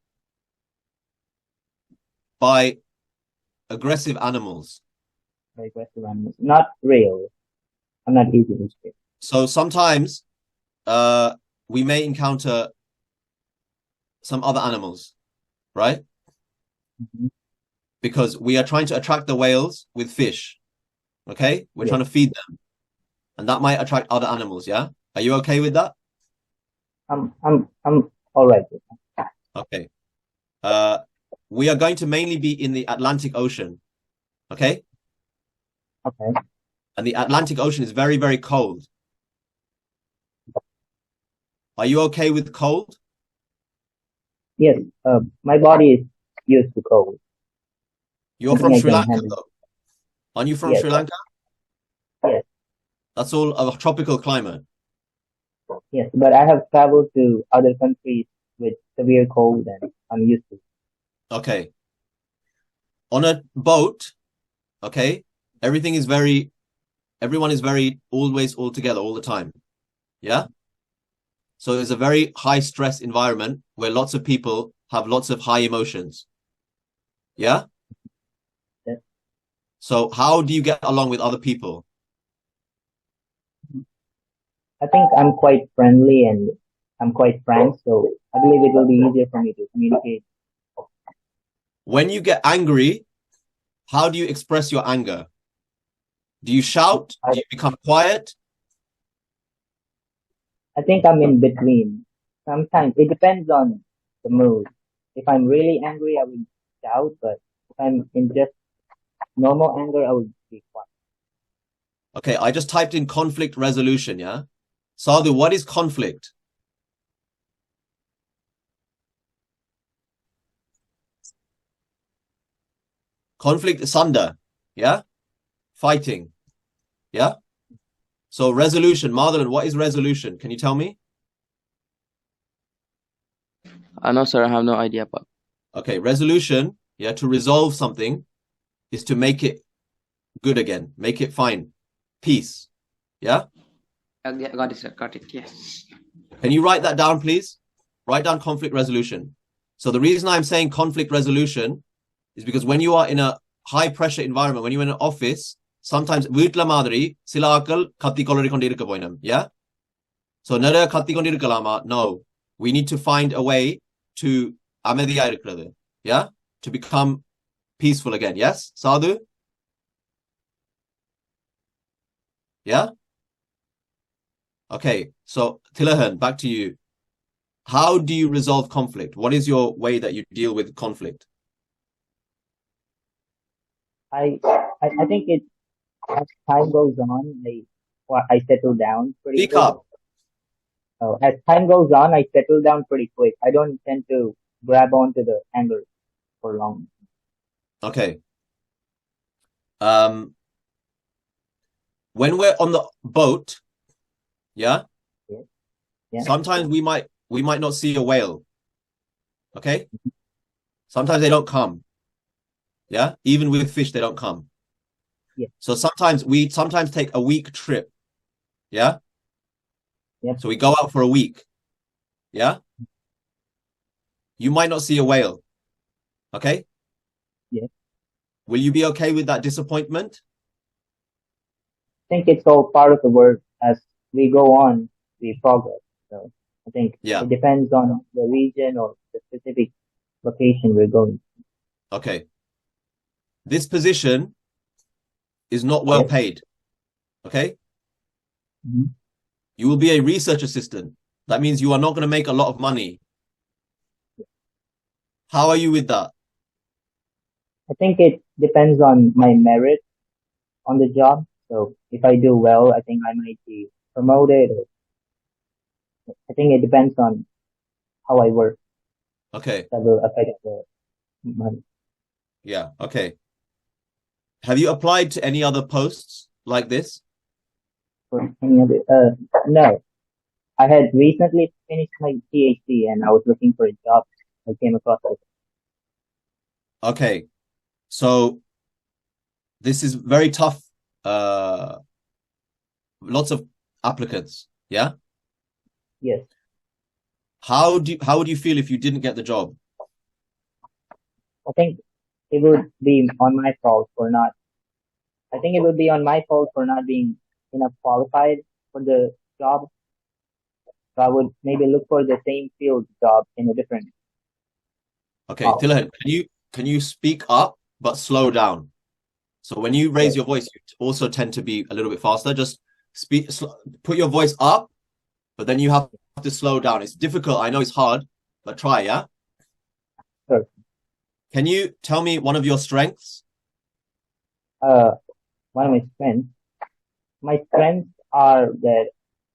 By aggressive animals? by aggressive animals? Not real. I'm not easily scared. So sometimes we may encounter some other animals, right? Mhm. Because we are trying to attract the whales with fish. Okay? We're Yes. trying to feed them. And that might attract other animals, yeah? Are you okay with that? I'm all right with that. Okay. We are going to mainly be in the Atlantic Ocean. Okay? Okay. And the Atlantic Ocean is very, very cold. Are you okay with cold? Yes. My body is used to cold. You're I from think I Sri can Lanka, handle it. though. Aren't you from Yes. Sri Lanka? Yes. That's all a tropical climate. Yes. But I have traveled to other countries with severe cold, and I'm used to it. Okay. On a boat, okay, everyone is very always all together all the time. Yeah? So it's a very high stress environment where lots of people have lots of high emotions. Yeah? Yes. So how do you get along with other people? I think I'm quite friendly and I'm quite frank, so I believe it will be easier for me to communicate. When you get angry, how do you express your anger? Do you shout? I, Do you become quiet? I think I'm in between. Sometimes it depends on the mood. If I'm really angry, I will shout, but if I'm in just normal anger, I will be quiet. Okay, I just typed in conflict resolution, yeah? Sadhu, what is conflict? Conflict is sanda, yeah? Fighting, yeah? So resolution, Madhavan, what is resolution? Can you tell me? No, sir, I have no idea about. Okay, resolution, yeah, to resolve something is to make it good again, make it fine, peace, yeah? Yeah, got it, sir. Got it. Yes. Can you write that down, please? Write down conflict resolution. So the reason I'm saying conflict resolution is because when you are in a high pressure environment, when you're in an office, sometimes வீட்ல மாதிரி சில ஆட்கள் கத்தி கொள்ளறி கொண்டு இருக்க போயிடும். Yeah? So நிறைய கத்தி கொண்டு இருக்கலாமா? No. We need to find a way to அமைதியா இருக்கிறது. Yeah? To become peaceful again. Yes? Sadhu? Yeah? Okay. So Tilahan, back to you. How do you resolve conflict? What is your way that you deal with conflict? I think it as time goes on, I settle down pretty Speak quick. up. As time goes on, I settle down pretty quick. I don't tend to grab onto the anger for long. Okay. When we're on the boat, yeah, Yeah. sometimes we might not see a whale. Okay. Sometimes they don't come. Yeah. Even with fish, they don't come. Yeah. So sometimes we take a week trip. Yeah. Yeah. So we go out for a week. Yeah. You might not see a whale. Okay. Yeah. Will you be okay with that disappointment? I think it's all part of the work. As we go on, we progress. So I think Yeah. it depends on the region or the specific location we're going. Okay. This position is not well Yes. paid. Okay. Mhm. You will be a research assistant. That means you are not going to make a lot of money. How are you with that? I think it depends on my merit on the job. So if I do well, I think I might be promoted. I think it depends on how I work. Okay. That will affect the money. Yeah. Okay. Have you applied to any other posts like this? For any other, no, I had recently finished my PhD and I was looking for a job. I came across it. Okay. So this is very tough. Lots of applicants. Yeah. Yes, How would you feel if you didn't get the job? I think it would be on my fault for not. I think it would be on my fault for not being enough qualified for the job. So I would maybe look for the same field job in a different Okay, house. Tilahan, can you speak up but slow down? So when you raise Yes. your voice, you also tend to be a little bit faster. Just put your voice up, but then you have to slow down. It's difficult. I know it's hard, but try, yeah? Sure. Can you tell me one of your strengths? One of my strengths. My strengths are that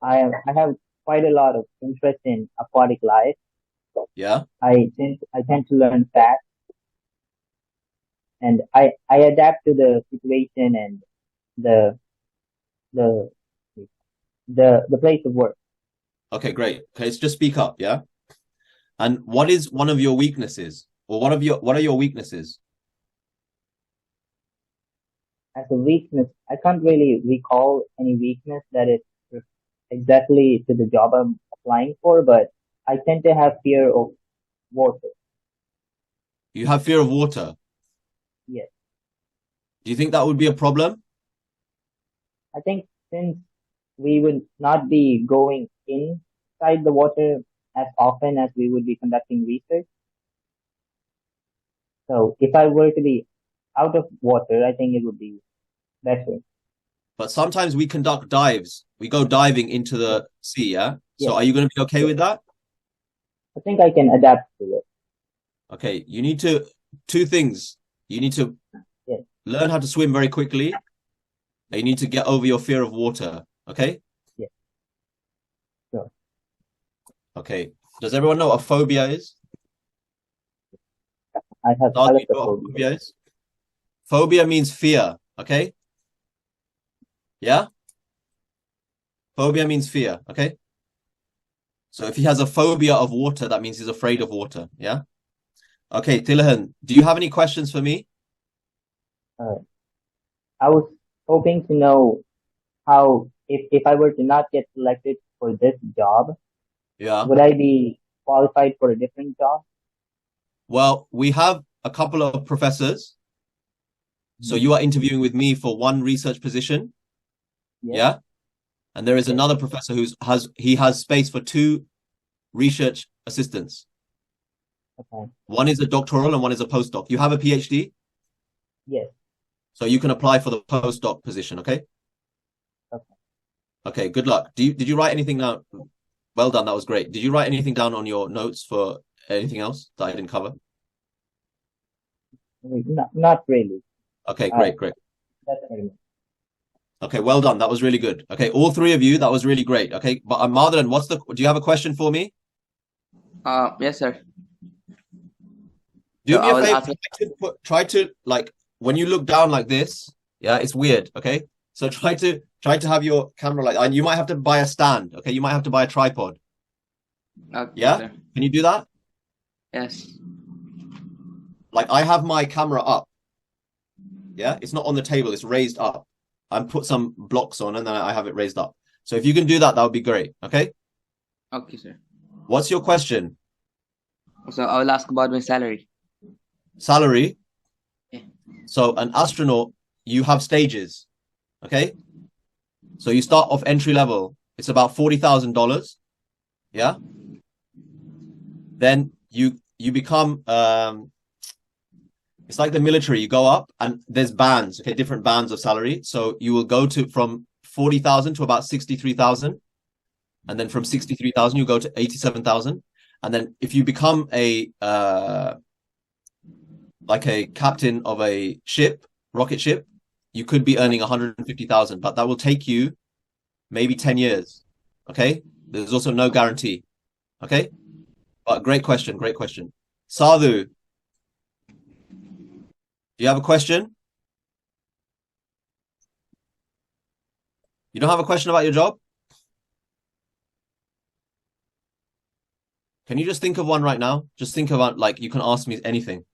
I have quite a lot of interest in aquatic life. Yeah. I tend to learn fast, and I adapt to the situation and the the the place of work. Okay, great. Okay, let's just speak up, yeah? And what is one of your weaknesses? Or what are your weaknesses? As a weakness, I can't really recall any weakness that is exactly to the job I'm applying for, but I tend to have fear of water. You have fear of water. Yes. Do you think that would be a problem? I think since we would not be going inside the water as often as we would be conducting research. So if I were to be out of water, I think it would be better. But sometimes we conduct dives. We go diving into the sea, yeah? So Yes. are you going to be okay with that? I think I can adapt to it. Okay, you need to, two things. You need to Yes. learn how to swim very quickly. And you need to get over your fear of water. Okay? Yes. Sure. Okay. Does everyone know what a phobia is? I have Does you know what a thalassophobia. phobia is? Phobia means fear. Okay? Yeah? Phobia means fear. Okay? So if he has a phobia of water, that means he's afraid of water. Yeah? Okay, Tilahan, do you have any questions for me? I was hoping to know how, if I were to not get selected for this job, Yeah. would I be qualified for a different job? Well, we have a couple of professors. So you are interviewing with me for one research position. Yes. Yeah. And there is Yes. another professor he has space for two research assistants. Okay. One is a doctoral and one is a postdoc. You have a PhD, Yes. so you can apply for the postdoc position. Okay. Okay. Okay. Good luck. Did you write anything down? Well done. That was great. Did you write anything down on your notes for anything else that I didn't cover? Not really. Okay. Great. Great. That's very much. Okay. Well done. That was really good. Okay. All three of you. That was really great. Okay. But Madhavan, do you have a question for me? Yes, sir. Do So me I a was favor. asking. Try to like when you look down like this. Yeah, it's weird. Okay, so try to have your camera like, and you might have to buy a stand. Okay, you might have to buy a tripod. Okay, Yeah, sir. can you do that? Yes. Like I have my camera up. Yeah, it's not on the table, it's raised up. I put some blocks on and then I have it raised up. So if you can do that, that would be great. Okay. Okay, sir. What's your question? So I will ask about my salary. Salary. Yeah. So an astronaut, you have stages. Okay. So you start off entry level. It's about $40,000. Yeah. Then you become it's like the military. You go up and there's bands, okay, different bands of salary. So you will go to from 40,000 to about 63,000. And then from 63,000, you go to 87,000. And then if you become a like a captain of a ship, rocket ship, you could be earning 150,000, but that will take you maybe 10 years. Okay. There's also no guarantee. Okay. But great question. Great question. Sadhu, do you have a question? You don't have a question about your job? Can you just think of one right now? Just think about, like, you can ask me anything.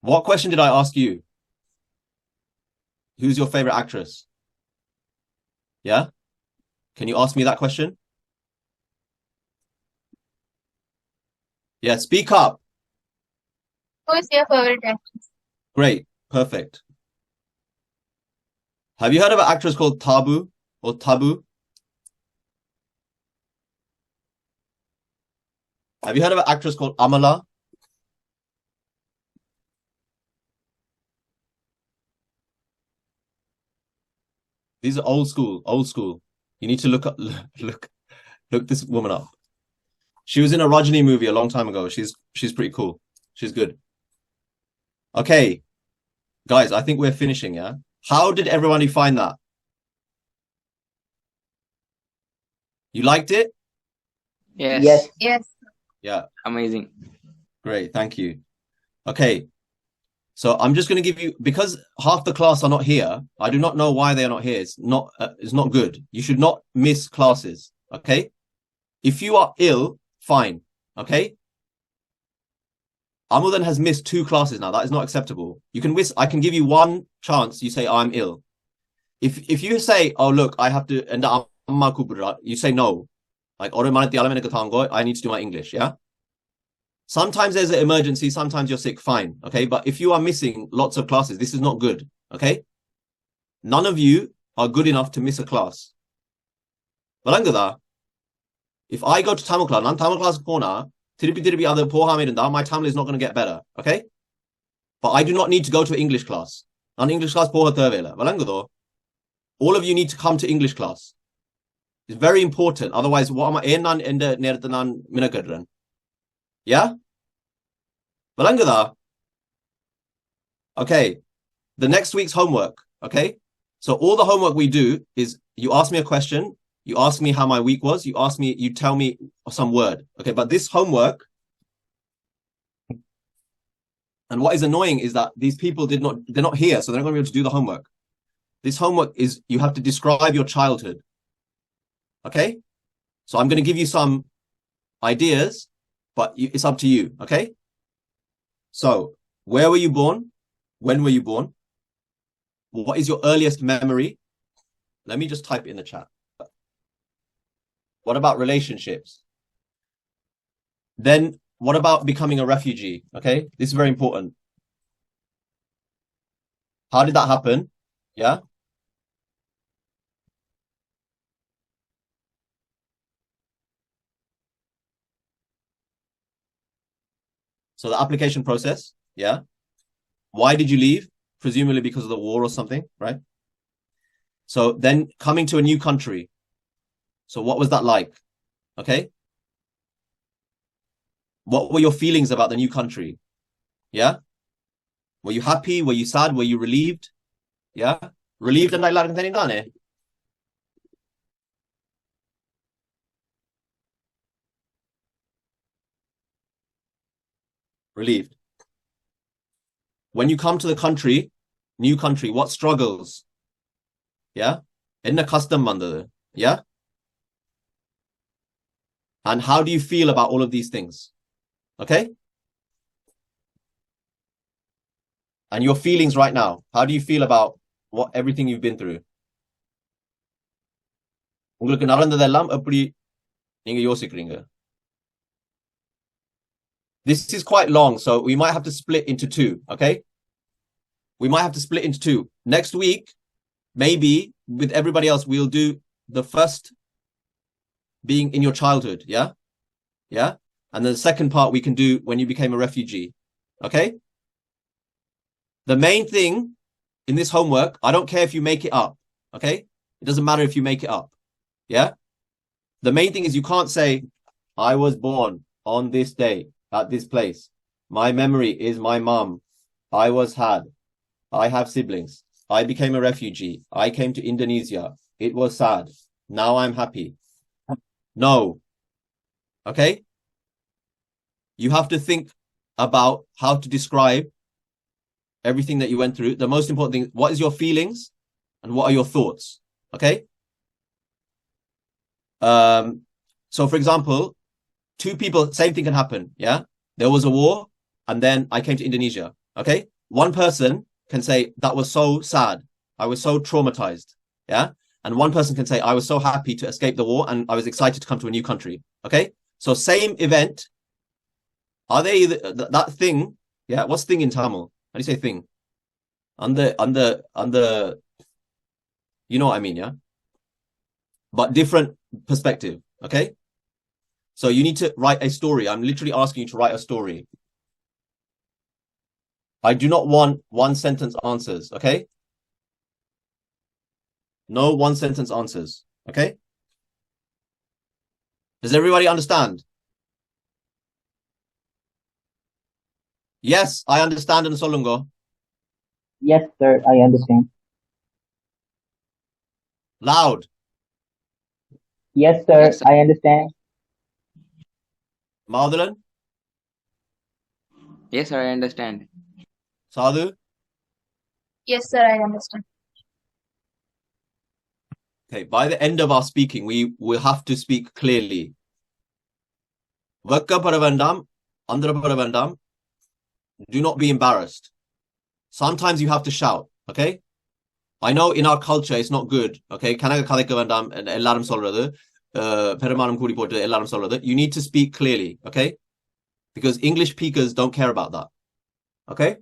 What question did I ask you? Who's your favorite actress? Yeah? Can you ask me that question? Yeah, speak up. Who is your favorite actress? Great. Perfect. Have you heard of an actress called Tabu or Tabu? Have you heard of an actress called Amala? These are old school, old school. You need to look this woman up. She was in a Rajini movie a long time ago. She's pretty cool. She's good. Okay, guys, I think we're finishing, yeah? How did everybody find that? You liked it? Yes. Yes. Yes. Yeah, Amazing. great. Thank you. Okay. So I'm just going to give you, because half the class are not here. I do not know why they are not here. It's not good. You should not miss classes. Okay. If you are ill, fine. Okay. Amudan has missed 2 classes now. That is not acceptable. You can I can give you one chance. You say, I'm ill. If you say, oh, look, I have to, and you say no. Like, I need to do my English. Yeah. Sometimes there's an emergency. Sometimes you're sick. Fine. Okay. But if you are missing lots of classes, this is not good. Okay. None of you are good enough to miss a class. If I go to Tamil class, Tamil class corner, my Tamil is not going to get better. Okay. But I do not need to go to English class. English class all of you need to come to English class. It's very important. Otherwise, what am I? Yeah? Okay. The next week's homework. Okay. So all the homework we do is you ask me a question, you ask me how my week was, you tell me some word. Okay. But this homework, and what is annoying is that these people they're not here, so they're not going to be able to do the homework. This homework is you have to describe your childhood. Okay. So I'm going to give you some ideas, but it's up to you. Okay. So where were you born? When were you born? What is your earliest memory? Let me just type it in the chat. What about relationships? Then what about becoming a refugee? Okay. This is very important. How did that happen? Yeah. So the application process, yeah. Why did you leave? Presumably because of the war or something, right? So then coming to a new country. So what was that like? Okay. What were your feelings about the new country? Yeah. Were you happy? Were you sad? Were you relieved? Yeah. Relieved and relieved. When you come to the country, new country, what struggles? Yeah. In the custom under. Yeah. And how do you feel about all of these things? Okay? And your feelings right now. How do you feel about everything you've been through? உங்களுக்கு நடந்ததெல்லாம் எப்படி நீங்க யோசிக்கிறீங்க? This is quite long, so we might have to split into two, okay? We might have to split into two. Next week, maybe with everybody else, we'll do the first being in your childhood, yeah? Yeah? And then the second part we can do when you became a refugee, okay? The main thing in this homework, I don't care if you make it up, okay? It doesn't matter if you make it up, yeah? The main thing is you can't say, I was born on this day at this place. My memory is my mom. I have siblings. I became a refugee. I came to Indonesia. It was sad. Now I'm happy. No. Okay? You have to think about how to describe everything that you went through. The most important thing, what is your feelings and what are your thoughts? Okay? So for example, two people, same thing can happen. Yeah. There was a war and then I came to Indonesia. Okay. One person can say that was so sad. I was so traumatized. Yeah. And one person can say, I was so happy to escape the war and I was excited to come to a new country. Okay. So same event. Are they that thing? Yeah. What's thing in Tamil? How do you say thing? Under, you know what I mean? Yeah. But different perspective. Okay. So you need to write a story. I'm literally asking you to write a story. I do not want one sentence answers. Okay. No one sentence answers. Okay. Does everybody understand? Yes, I understand and solungo. Yes, sir, I understand. Loud. Yes, sir, Yes, sir. I understand. Maudhulan. Yes, sir, I understand. Sadhu. Yes, sir, I understand. Okay, by the end of our speaking, we will have to speak clearly. Vakkaparavandam, Andraparavandam. Do not be embarrassed. Sometimes you have to shout, okay? I know in our culture it's not good, okay? Kanaga Kalekavandam and Elaram Solrada, Paramanam Kudi Porta, Elaram Solrada. You need to speak clearly, okay? Because English speakers don't care about that, okay?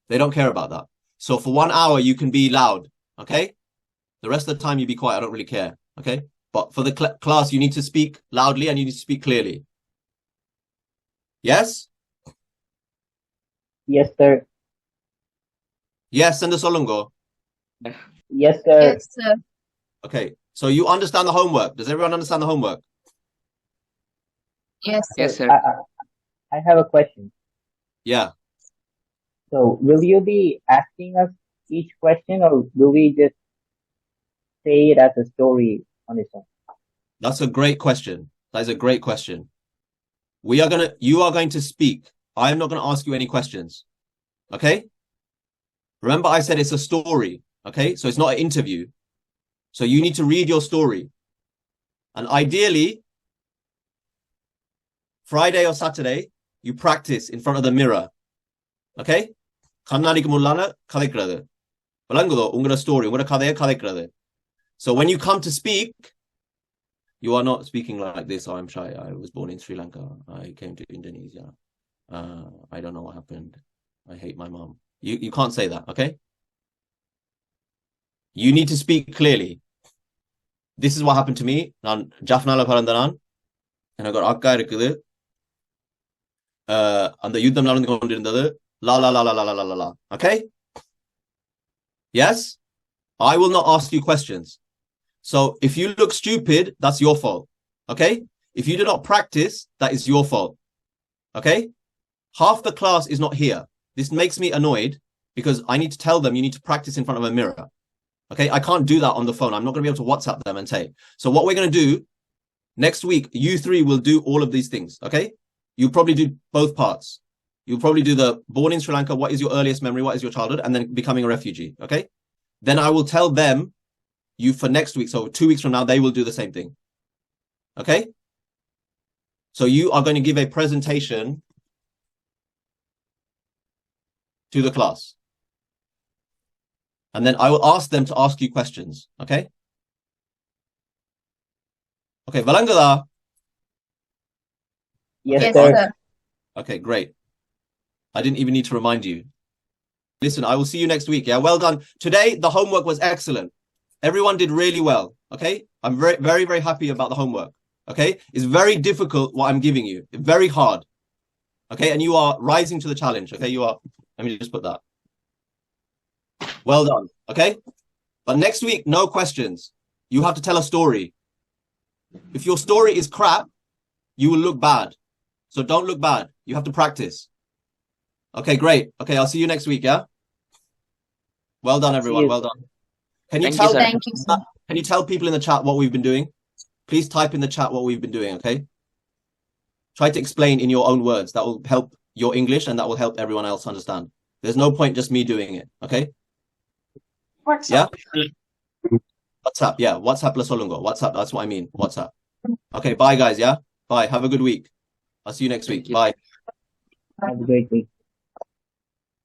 They don't care about that. So for 1 hour, you can be loud, okay? The rest of the time, you be quiet. I don't really care, okay? But for the class, you need to speak loudly and you need to speak clearly. Yes? Yes, sir. Yes, send us Solungo. Yes, sir. Yes, sir. Okay, so you understand the homework. Does everyone understand the homework? Yes, sir. Yes, sir. I have a question. Yeah. So, will you be asking us each question, or will we just say it as a story on its own? That's a great question. That is a great question. You are going to speak. I'm not going to ask you any questions. Okay? Remember I said it's a story. Okay? So it's not an interview. So you need to read your story. And ideally, Friday or Saturday, you practice in front of the mirror. Okay? கண்ணாடிக்கு முன்னால கதைக்கிறது. விளங்குதோ உங்களோட story, உங்களோட கதையை கதைக்கிறது. So when you come to speak, you are not speaking like this. Oh, I'm shy. I was born in Sri Lanka. I came to Indonesia. I don't know what happened. I hate my mom. You can't say that, okay? You need to speak clearly. This is what happened to me. நான் ஜாஃப்னால பிறந்தனான். எனக்கு ஒரு அக்கா இருக்குது. அந்த யுத்தம் நடந்து கொண்டிருந்தது. La la la la la la la la. Okay? Yes? I will not ask you questions. So if you look stupid, that's your fault. Okay? If you do not practice, that is your fault. Okay? Half the class is not here. This makes me annoyed because I need to tell them you need to practice in front of a mirror. Okay? I can't do that on the phone. I'm not going to be able to WhatsApp them and say. So what we're going to do next week, you three will do all of these things. Okay? You'll probably do both parts. You'll probably do the born in Sri Lanka, what is your earliest memory, what is your childhood, and then becoming a refugee. Okay? Then I will tell them you for next week. So 2 weeks from now, they will do the same thing. Okay? So you are going to give a presentation to the class. And then I will ask them to ask you questions. Okay? Okay, Valangala. Yes, Yes, sir. sir. Okay, great. I didn't even need to remind you. Listen, I will see you next week. Yeah, well done. Today, the homework was excellent. Everyone did really well. Okay? I'm very, very, very happy about the homework. Okay? It's very difficult what I'm giving you. Very hard. Okay? And you are rising to the challenge. Okay? You are. Let me just put that. Well done. Okay? But next week, no questions. You have to tell a story. If your story is crap, you will look bad. So don't look bad. You have to practice. Okay, great. Okay, I'll see you next week, yeah? Well done, everyone. Well done. Can you tell Thank you, sir. Can you tell people in the chat what we've been doing? Please type in the chat what we've been doing, okay? Try to explain in your own words. That will help your English and that will help everyone else understand. There's no point just me doing it, okay? Yeah? WhatsApp, yeah. WhatsApp la solungo. WhatsApp, that's what I mean. WhatsApp. Okay, bye guys, yeah? Bye. Have a good week. I'll see you next week. Bye. Have a great week.